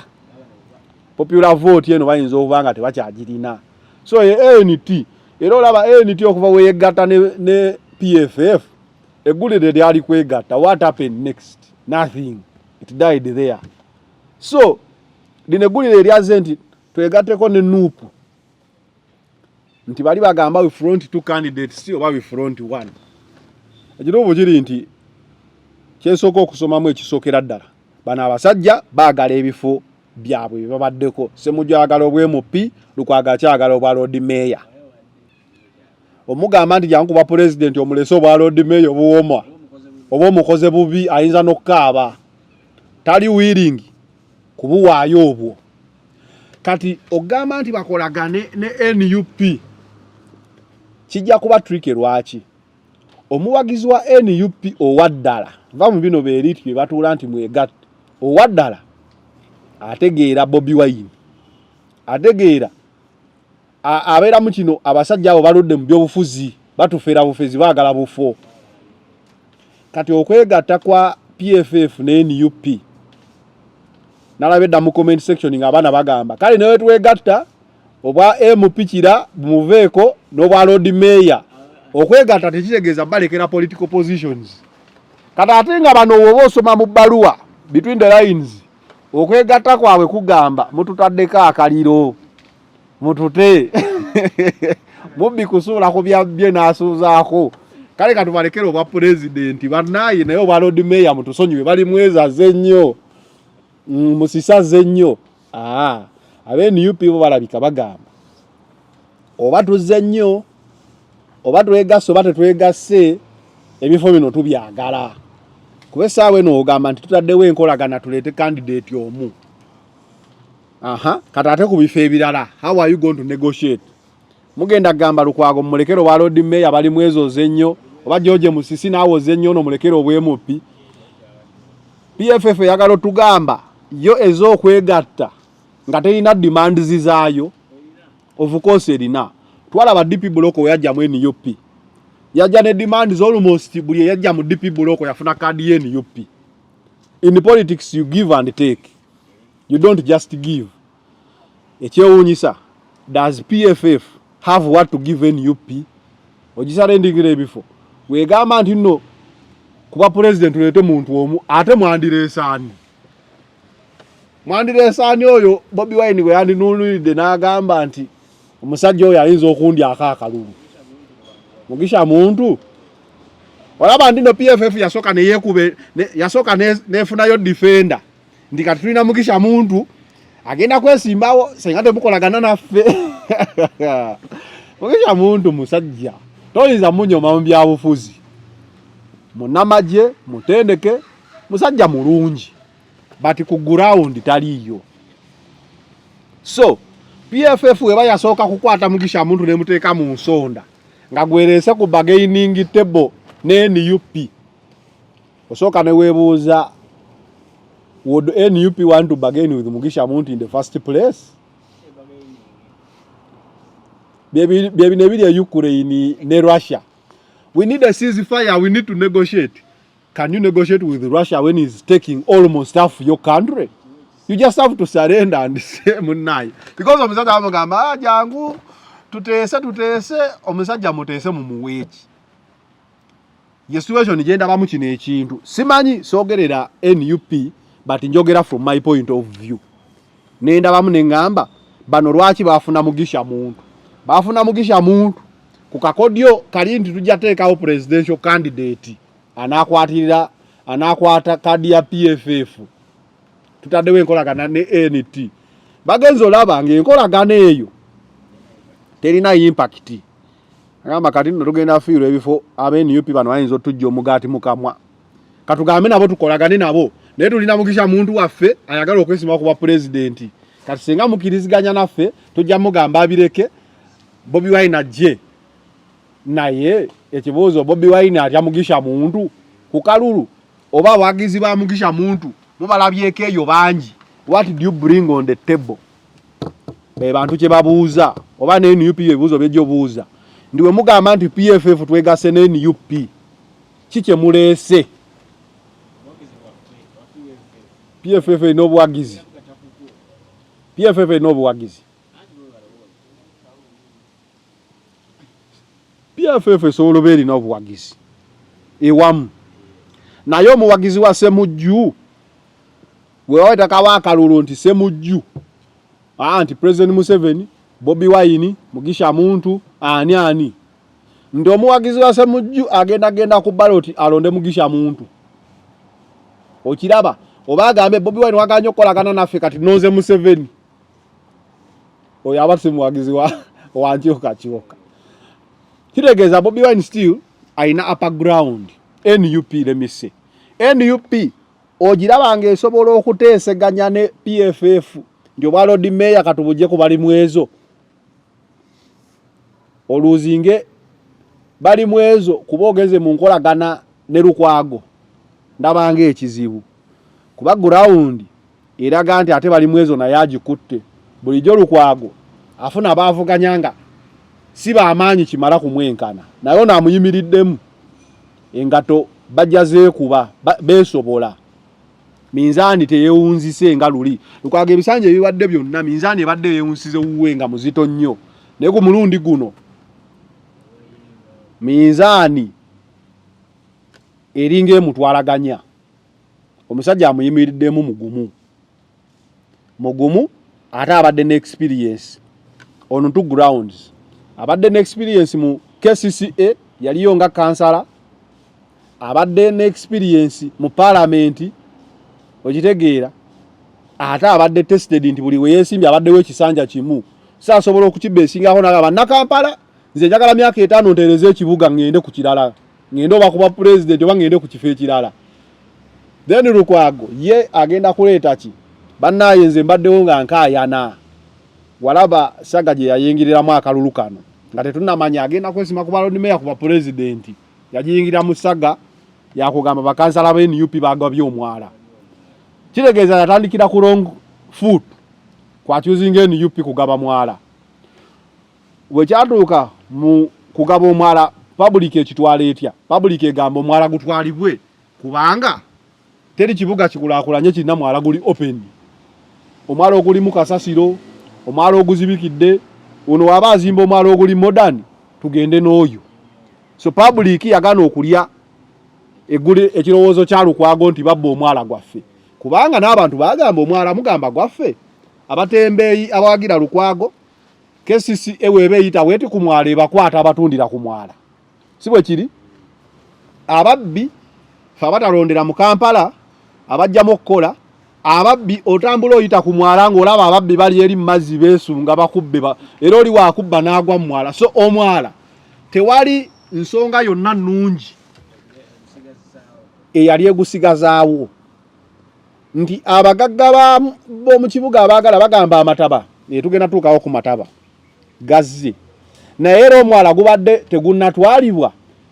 popular vote eno bayinza okuba nga tebakyagirina. So ANT era olaba ANT okuva weyegatta ne PFF eggulire lyali kwegatta. What happened next? Nothing. It died there. So lino eggulire lyaze nti twegatteko ne NUP nti bali bagamba we front 2 candidates oba we front 1. Ekirobo kiri nti kyesooka okusomamu ekisookera ddala bano abasajja baagala ebifo byabwe babaddeko. Ssemujju ayagala obw'MP, Lukwago akyagala obwa Lord Mayor. Omugamba nti jangu kuba president omulese obwa Lord Mayor obuwoma oba omukoze bubi ayinza n'okukaaba tali willing kubuwaayo obwo. Kati ogamba nti bakolagane ne NUP kijja kuba tricky. Lwaki? Omuwagizi wa NUP owaddala va mu bino beeriti bye batuula nti mwegatte owaddala ategeera Bobi Wine ategeera abeera mu kino abasajja abo baludde mu byobufuzi batufeera bufezi baagala bufo. Kati okwegatta kwa PFF ne NUP nalabedda mu comment section ng'abaana bagamba kale newe twegatta obwa MP kira bumuveeko n'obwa Lord Mayor. Okwegatta tekitegeeza balekera political positions. Kati ate nga bano woba osoma mu bbaluwa between the lines okwegatta kwabwe kugamba mututaddeko akaliro mutute mubbi kusuula ku bye n'asuuzaako. Kale katubalekera obwa president bannaye naye obwa Lord Mayor mutusonyiwe bali mwezaze nnyo musisaze nnyo abe NUP bo balabika bagamba oba tuzze nnyo oba twegasse oba tetwegasse ebifo bino tubyagala kuba essaawa eno ogamba nti tutaddewo enkolagana tuleete candidate omu kati ate ku bifo ebirala how are you going to negotiate mugenda gamba Lukwago mulekero wa Lord Mayor bali mwezo zennyo oba George Musisi naawo zennyo no mulekero obwemupi PFF yagalo tugamba yo ez'okwegatta nga terina demands zizaayo of course erina twalaba DP Buloko yajja mu NUP yajja ne demands almost buli yajja mu DP Buloko yafuna kadi NUP. In politics you give and take, you don't just give. Ekyewuunyisa, does PFF have what to give NUP? Ogisala endingire bifo wegamba nti nno kuba president ulete muntu omu ate mwandiresaani oyo Bobi Wine gwe yandinulidde n'agamba nti omusajja oyo ayinza okundi akalulu Mugisha muntu olaba ndino PFF yasoka ne yekube yasoka nefunayo defender ndi kati tulina Mugisha muntu agenda kwesimbawo senga temukolagana naffe Mugisha muntu musajja toyiza munyoma mu byabufuzi munamaje mutendeke musajja mulungi but ku ground taliyo. So PFF weba yasoka kukwata Mugisha muntu ne muteeka mu nsonda nga gwerese ku bargaining table ne NUP osoka ne webuuza would NUP want to bargain with Mugisha muntu in the first place? Baby nebili Ukraine ne Russia. We need a ceasefire, we need to negotiate. Can you negotiate with Russia when he's taking almost half your country? You just have to surrender and say munai. Because omusajja amugamba jangu tutese omusajja mutese mu muweeki. Ye situation genda bamu kino ekintu. Simanyi sogerera NUP but njogera from my point of view. Nenda bamu nengamba bano lwaki bafuna Mugisha muntu. Bafuna Mugisha muntu ku kakodyo kali nti tujja teekawo presidential candidate anakwata kadi ya PFF tutaddewo enkolagana ne NT bagenzo laba ng'enkolagana eyo terina impact agamba kati nno tugenda fiirwa ebifo NUP bano bayinza otujja omugaati mukamwa katugambe nabo tukolagane nabo naye tulina Mugisha muntu waffe ayagala okwesimba kuba president kati senga mukiriziganya naffe tujja mugamba abireke Bobi Wine ajje naye ekibuuzo Bobi Wine atya Mugisha muntu ku kalulu oba wagizi ba Mugisha muntu mubalabyeko eyo bangi. What do you bring on the table? Be bantu kye babuuza oba ne NUP ebibuuzo by'ejjo buuza ndiwe mugamba nti PFF twegase ne NUP kike muleese PFF n'obuwagizi PFF solo beri n'obuwagizi ewamu naye omuwagizi wa Ssemujju we waweta kawa kalulu nti Ssemujju anti President Museveni Bobi Wine Mugisha muntu ani ndo omuwagizi wa Ssemujju agenda ku ballot alonde Mugisha muntu okiraba oba agambe Bobi Wine wakanya okolagana naffe kati noze Museveni oyo aba simuwagizi wa Antioka Kiwoka kitegeeza Bobi Wine still aina upper ground. NUP let me say NUP ogiraba ng'esobola okuteeseganya ne PFF ndio bwa Lord Mayor katubujje ku bali mwezo oluzinge bali mwezo kubogeze mu nkolagana ne Lukwago ndabanga ekizibu kuba ground eraga nti ate bali mwezo na yagikutte bulijjo Lukwago afuna baavuganyanga siba amanyi kimala kumwenkana nayo namuyimiriddemu engato bajjaze kuba besobola minzani teyewunzise nga luli Lukwago ebisanje ebiwadde byonna minzani ebadde yewunsize uwenga muzito nnyo naye ku mulundi guno minzani eringe mutwalaganya omusajja amuyimiriddemu mugumu ate abadde ne experience on two grounds abadde ne experience mu KCCA yaliyo nga kansala abadde ne experience mu parliament okitegeera ate abadde tested nti buli we yeesimbye abaddewo ekisanja kimu saasobola okukibeesingako n'agamba Nakampala nze njagala myaka 5 nteereze ekibuga ngende ku kirala ngende oba kuba president oba ngende ku kifo ekirala. Then Lukwago ye agenda kuleeta ki bannaye nze mbaddewo nga nkaayana walaba Saga gye yayingiriramu akalulu kano nga tetunnamanya agenda kwesima kuba Lord Mayor kuba president yagiyingira mu Saga yakugamba bakansala be NUP bagabye omwala kitegeeza yatandikira ku wrong foot kwa choosing NUP kugaba mwala we kyatuuka mu kugaba omwala public ekitwala etya public egamba omwala gutwalibwe kubanga teri kibuga kikulaakulanye kirina mwala guli open omwala oguli mu Kasasiro omwala oguzibikidde ono waba azimba omwala oguli modern tugende n'oyo so public yagana okulya egule ekirowoozo kya Lukwago nti babba omwala gwaffe kubanga n'abantu bagamba omwala mugamba gwaffe abatembeeyi abawagira Lukwago kesisi eweebe eyita weeti ku mwala ebakwata abatundira ku mwala si bwe kiri ababbi fe abatalondera mu Kampala abajjamu okukola ababbi otambula oyita ku mwala ng'olaba ababbi bali eri mu mazzi beesunga bakubbe era oli waakubba n'agwa mu mwala so omwala tewali nsonga yonna nnungi eyali egusigazaawo nti abagagga b'omu kibuga abaagala bagamba amataba tugenda tuukawo ku mataba gazze naye era omwala gubadde tegunnatwalibwa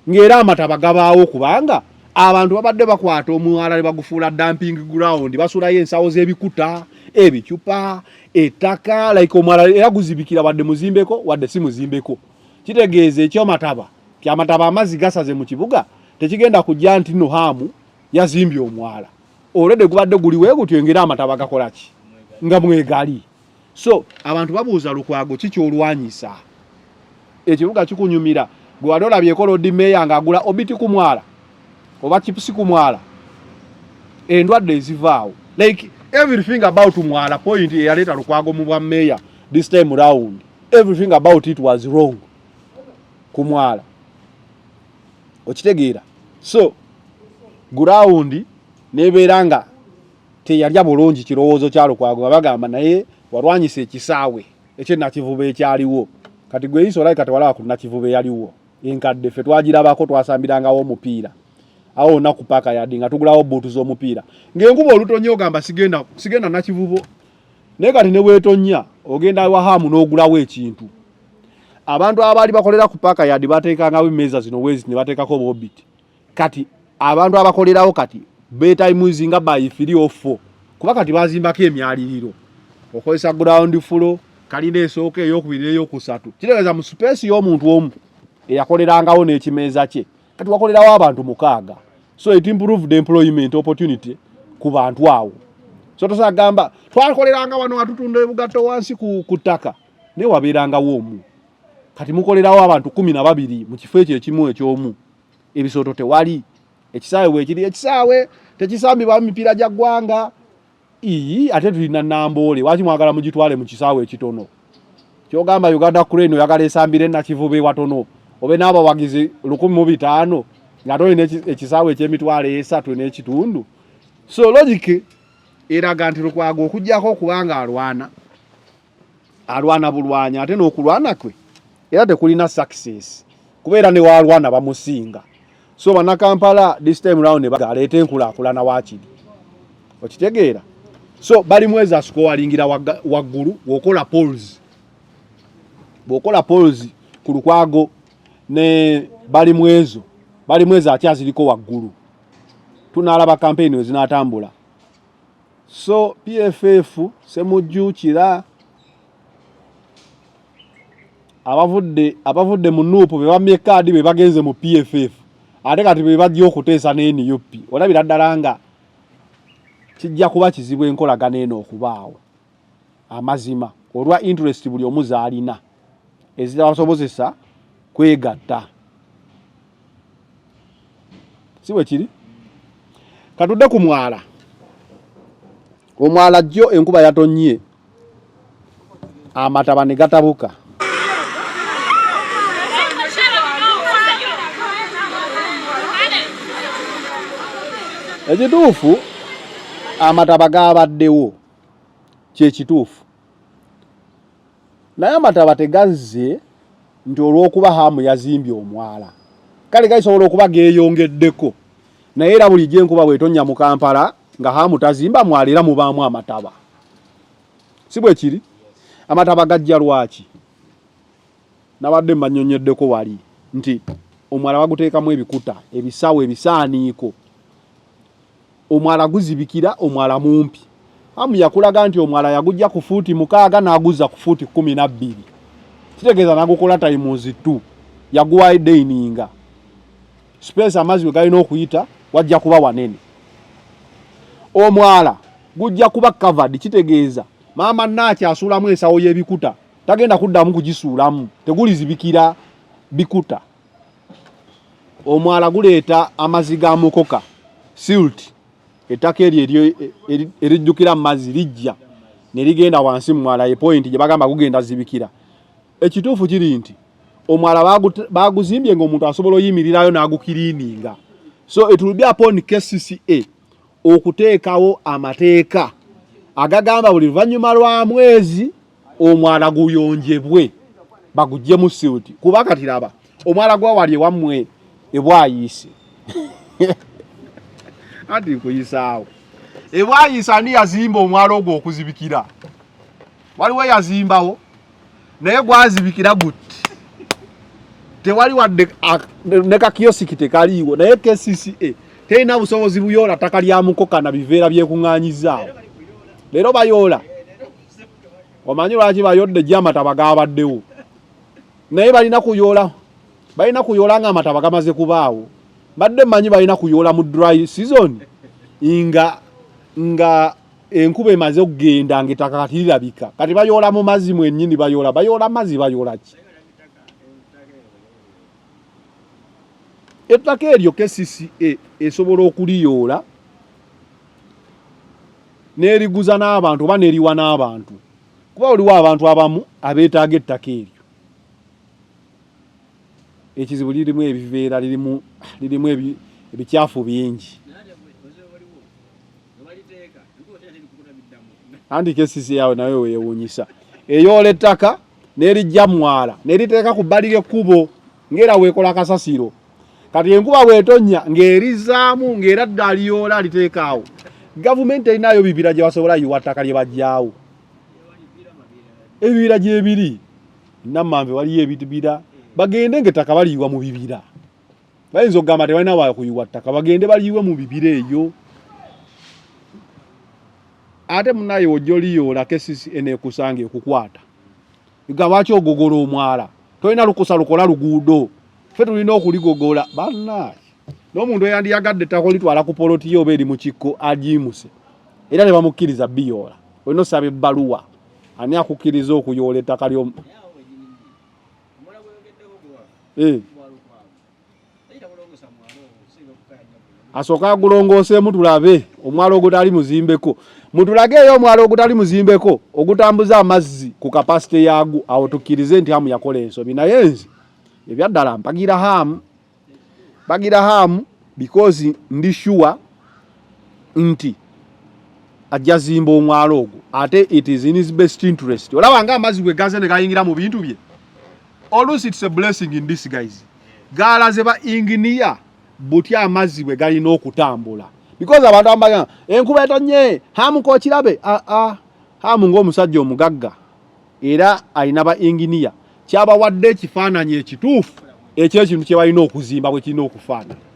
ng'era amataba gabaawo kubanga abantu babadde bakwata omwala ne bagufuula dumping ground basulayo ensawo z'ebikuta ebicupa ettaka like omwala era guzibikira wadde muzimbeko wadde si muzimbeko kitegeeza ekyomataba kyamataba amazzi gasaze mu kibuga tekigenda kujja nti Nohamu yazimbye omwala olwedde gubadde guli weegutyo ngera amataba gakola ki nga mwegali so abantu babuuza Lukwago kiki olwanyisa ekibuga kikunyumira gwe wali olabyeko Lord Mayor ng'agula obiti ku mwala oba chipusi ku mwala endwadde ezivaawo like everything about mwala point eyaleeta Lukwago mu bwa Mayor this time round everything about it was wrong ku mwala okitegeera so ground nebeera nga teyalya bulungi kirowoozo kya Lukwago bagamba naye walwanyisa ekisaawe ekyenakivuba ekyaliwo kati gwe yisola kati wala ku nakivuba yaliwo enkadde fe twagirabako twasambirangawo omupiira awo na kupaka yadi nga tugulawo bootu z'omupiira ng'enkuba olutonnya ogamba sigenda nakivubo naye kati ne weetonya ogenda wahamu n'ogulawo ekintu abantu abaali bakolera ku paka yadi bateekangawo emmeeza zino wezi ne bateekako bobiti kati abantu abakolerawo kati bedtime nga by 3 or 4 kuba kati bazimbako emyaliriro okozesa ground floor kalina esooka ey'okubiri ey'okusatu kitegeeza mu space y'omuntu omu eyakolerangawo n'ekimeeza kye kati wakolerawo abantu 6 so it improved employment opportunity ku bantu awo so tosagamba twakoleranga wano atutunda ebugatto wansi ku ttaka ne wabeerangawo omu kati mukolerawo abantu 12 mu kifo ekyo ekimu ekyomu ebisooto tewali ekisaawe weekiri ekisaawe tekisambibwa mipiira gya ggwanga ate tulina Namboole waki mwagala mugitwale mu kisaawe ekitono kyogamba Uganda Crane oyagala esambire nakivube watono obe n'abawagizi 1,500 nga tolina ekisaawe eky'emitwalo 3 n'ekitundu so logic eraga nti Lukwago okujjako kubanga alwana bulwanya ate n'okulwana kwe era tekulina success kubeera ne walwana bamusinga so Bannakampala this time round bagaleeta enkulaakulana waakiri okitegeera so bali mwezi asikowalingira waggulu bw'okola polls ku Lukwago ne bali mwezi akyaziriko waggulu tunaalaba campaign we zinaatambula so PFF semujjuukira abavudde mu nuupu be bamye kaadi be bagenze mu PFF ate kati be bajja okuteesa ne NUP olabira ddala nga kijja kuba kizibu enkolagana eno okubaawo amazima olwa interest buli omu zaalina ezitabasobozesa kwegatta si bwe kiri katudde ku mwala omwala jjo enkuba yatonnye amataba ne gatabuka ekituufu amataba gaabaddewo kyekituufu naye amataba tegazze nti olw'okuba Hamu yazimbye omwala kale gasobola okuba geeyongeddeko naye era buli gyenkuba bw'etonnya mu Kampala nga Hamu tazimba mwala era mubaamu amataba si bwe kiri amataba gajja lwaki nabadde manyonyeddeko wali nti omwala baguteekamu ebikuta ebisawo ebisaaniiko omwala guzibikira omwala mumpi Hamu yakulaga nti omwala yagujja ku fuuti 6 n'aguza ku fuuti 12 kitegeeza nagukola times 2 yaguwa edeininga space amazzi we galina okuyita wajja kuba wanene omwala gujja kuba covered kitegeeza maama Naaki asuulamu ensawo y'ebikuta tagenda kuddamu kugisuulamu tegulizibikira bikuta omwala guleeta amazzi ga mukoka silt ettaka eryo erijjukira amazzi lijja ne ligenda wansi mu mwala ye point gye bagamba gugenda zibikira ekituufu kiri nti omwala baguzimbye ng'omuntu asobola oyimirirayo n'agukiriininga so it will be upon KCCA okuteekawo amateeka agagamba buli luvannyuma lwa mwezi omwala guyonjebwe baguggyemu silt kuba kati laba omwala gwawali ewammwe ebwayise ati kuyisaawo ebwayise ani yazimba omwala ogwo okuzibikira waliwo yazimbawo naye gwazibikira guti tewali wadde ne kakiyosiki tekaliiwo naye KCCA terina busobozi buyoola ttaka lya mukoka na biveera byekuŋŋaanyizaawo leero bayoola omanyi lwaki bayodde gye amataba gaabaddewo naye balina kuyoola ng'amataba gamaze kubaawo badde mmanyi balina kuyoola mu dry season nga enkuba emaze okugenda ng'ettaka kati lirabika kati bayoola mu mazzi mwennyini bayoola mazzi bayoola ki ettaka eryo KCCA esobola okuliyoola n'eriguza n'abantu oba n'eriwa n'abantu kuba oliwo abantu abamu abeetaaga ettaka eryo ekizibu lirimu ebiveera lirimu ebikyafu bingi anti KCCA yawe nawe weewuunyisa eyoola ettaka n'erijja mwala n'eriteeka ku bbali ly'ekkubo ng'era weekola kasasiro kati enkuba bw'etonnya ng'erizaamu ng'era dda liyoola liteekaawo gavumenti erinayo bibira gye basobola yiwa ttaka lye bajjaawo ebibira gyebiri nammambe waliyo ebibira bagende ng'ettaka baliyiwa mu bibira bayinza okugamba tebalina wakuyiwa ttaka bagende baliyiwe mu bibira eyo ate munaye ojja oliyoola KCCA neekusanga ekukwata lwaki ogogola omwala tolina lukusa lukola luguudo ffe tulina okuligogola bannaye n'omuntu eyandiyagadde ettaka olitwala ku poloti ye oba eri mu kikko agiyimuse era ne bamukkiriza biyoola olina osaba ebbaluwa ani akukkiriza okuyoola ettaka lyo asooka agulongooseemu tulabe omwala ogutali muzimbeko mutulageeyo omwala ogutali muzimbeko ogutambuza amazzi ku kapasite yaagwo awo tukkirize nti Hamu yakola ensobi naye nzi ebyaddala mpagira Hamu because ndi sure nti ajja zimba omwala ogwo ate it is in his best interest olaba nga amazzi bwe gaze ne gayingira mu bintu bye always it's a blessing in this guys gaalaze ba engineer butya amazzi bwe galina okutambula because abantu ambaga enkuba etonye Hamu ko kirabe Hamu ng'omusajja omugagga era alina ba engineer kyaba wadde ekifaananyi ekituufu ekyekintu kye balina okuzimba bwe kirina okufaanana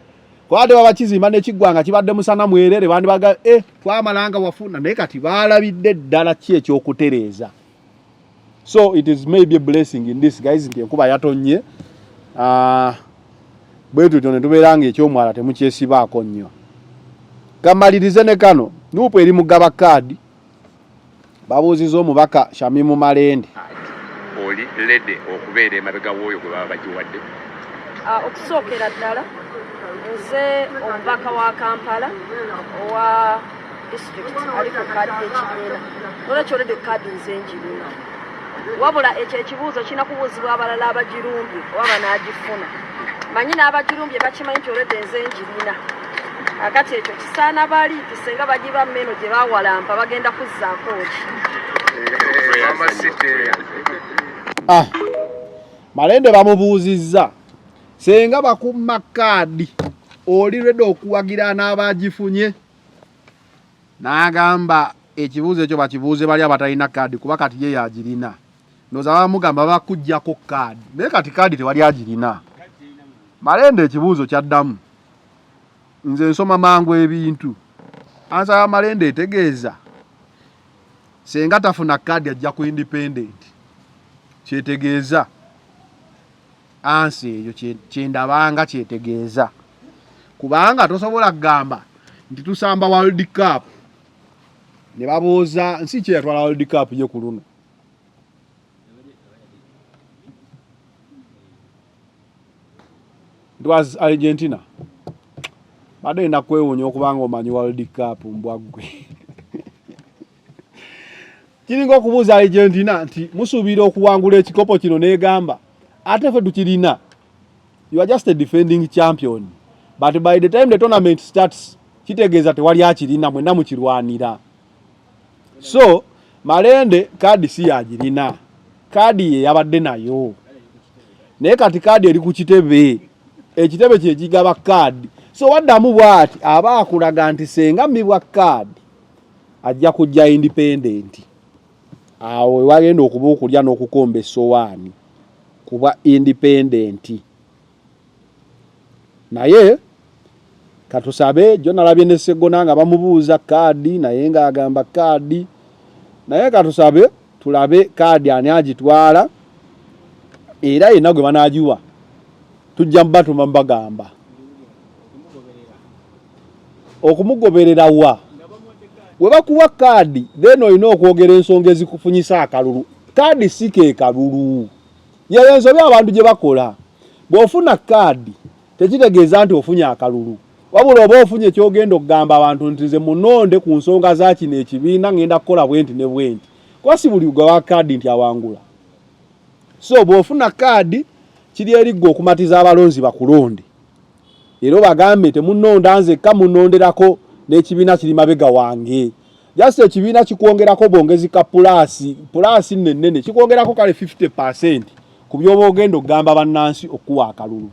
kwate baba kizimba nekiggwanga kibadde musana mwerere bandi baga twamalanga wafuna naye kati baalabidde ddala ki ekyokutereeza so it is maybe a blessing in this guys nti enkuba yatonye bwe tutyo ne tubeera ng'ekyomwala temukyesibaako nnyo kamalirize ne kano nuupu eri mugaba kaadi babuuziza omubaka Shamimu Malende oli lede okubeera emabega w'oyo gwe baba bagiwadde okusookera ddala nze omubaka wa Kampala owa district ali ku kaadi y'ekibiina nolwekyo olede kaadi nze njirina wabula ekyo ekibuuzo kirina kubuuzibwa abalala abagirumbye oba banaagifuna manyi n'abagirumbye bakimanyi nti olede nze njirina akati ekyo kisaana bali tisenga bagiba mmeno gye bawalampa bagenda kuzzaako ki Malende bamubuuzizza senga bakumma kaadi oli lwedde okuwagira n'abagifunye n'agamba ekibuuzo ekyo bakibuuze bali abatalina kaadi kuba kati ye yagirina noza bamugamba bakujjako kaadi naye kati kaadi tewali agirina. Malende ekibuuzo kyaddamu nze nsoma mangu ebintu ansaba Malende etegeeza senga tafuna kaadi ajja ku independent kyetegeeza ansi eyo kyendabanga kyetegeeza kubanga tosobola kugamba nti tusamba World Cup ne babooza nsi kyeyatwala World Cup ye ku luno it was Argentina bade nakwewunya okubanga omanyi World Cup mbwaggwe kiringa okubuuza Argentina nti musuubira okuwangula ekikopo kino negamba ate ffe tukirina. You are just a defending champion but by the time the tournament starts kitegeeza tewali akirina mwenna mukirwanira. So Malende kaadi si yagirina, kaadi ye yabadde nayo naye kati kaadi eri ku kitebe ekitebe kyekigaba kaadi. So waddamu bwati aba akulaga nti senga mmibwa kaadi ajja kujja independent awo wagenda okuba okulya n'okukomba essowaani kuba independent. Naye katusabe jo nalabye ne Segona nga bamubuuza kaadi naye nga agamba kaadi naye katusabe tulabe kaadi ani agitwala era yenna gwe banaagiwa tujja mbatuma mbagamba okumugoberera wa we bakuwa kaadi then olina okwogera ensonga ezikufunyisa akalulu. Kaadi si ke kalulu yeyo ensobi abantu gye bakola. Bw'ofuna kaadi tekitegeeza nti ofunye akalulu wabula oba ofunye kyogenda okugamba abantu nti nze munonde ku nsonga za kino ekibiina ngenda kukola bwenti ne bwenti kuba si buli gwa kaadi nti awangula. So bw'ofuna kaadi kiri eriggo okumatiza abalonzi bakulonde era bagambe temunonda nzekka munonderako n'ekibiina kiri mabega wange. Just ekibiina kikwongerako bongezi ka pulasi nnene kikwongerako kale 50% ku byoba ogenda okugamba bannansi okuwa akalulu.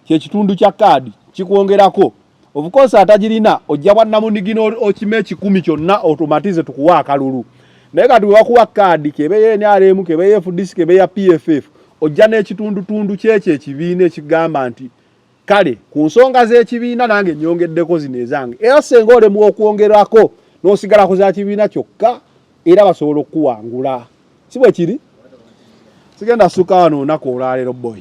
Kyekitundu kya kaadi kikwongerako of course atagirina ojja bwannamunigino okime 10 kyonna automatize tukuwa akalulu. Naye kati bakuwa kaadi kebe ye NRM kebe ye FDC kebe ya PFF ojja n'ekitundu kyekyo ekibiina ekigamba nti kale ku nsonga z'ekibiina nange nnyongeddeko zino ezange era senga olemu okwongerako n'osigala ku za kibiina kyokka era basobola okuwangula. Si bwe kiri sigenda suka wano olunaku olwaleero boy.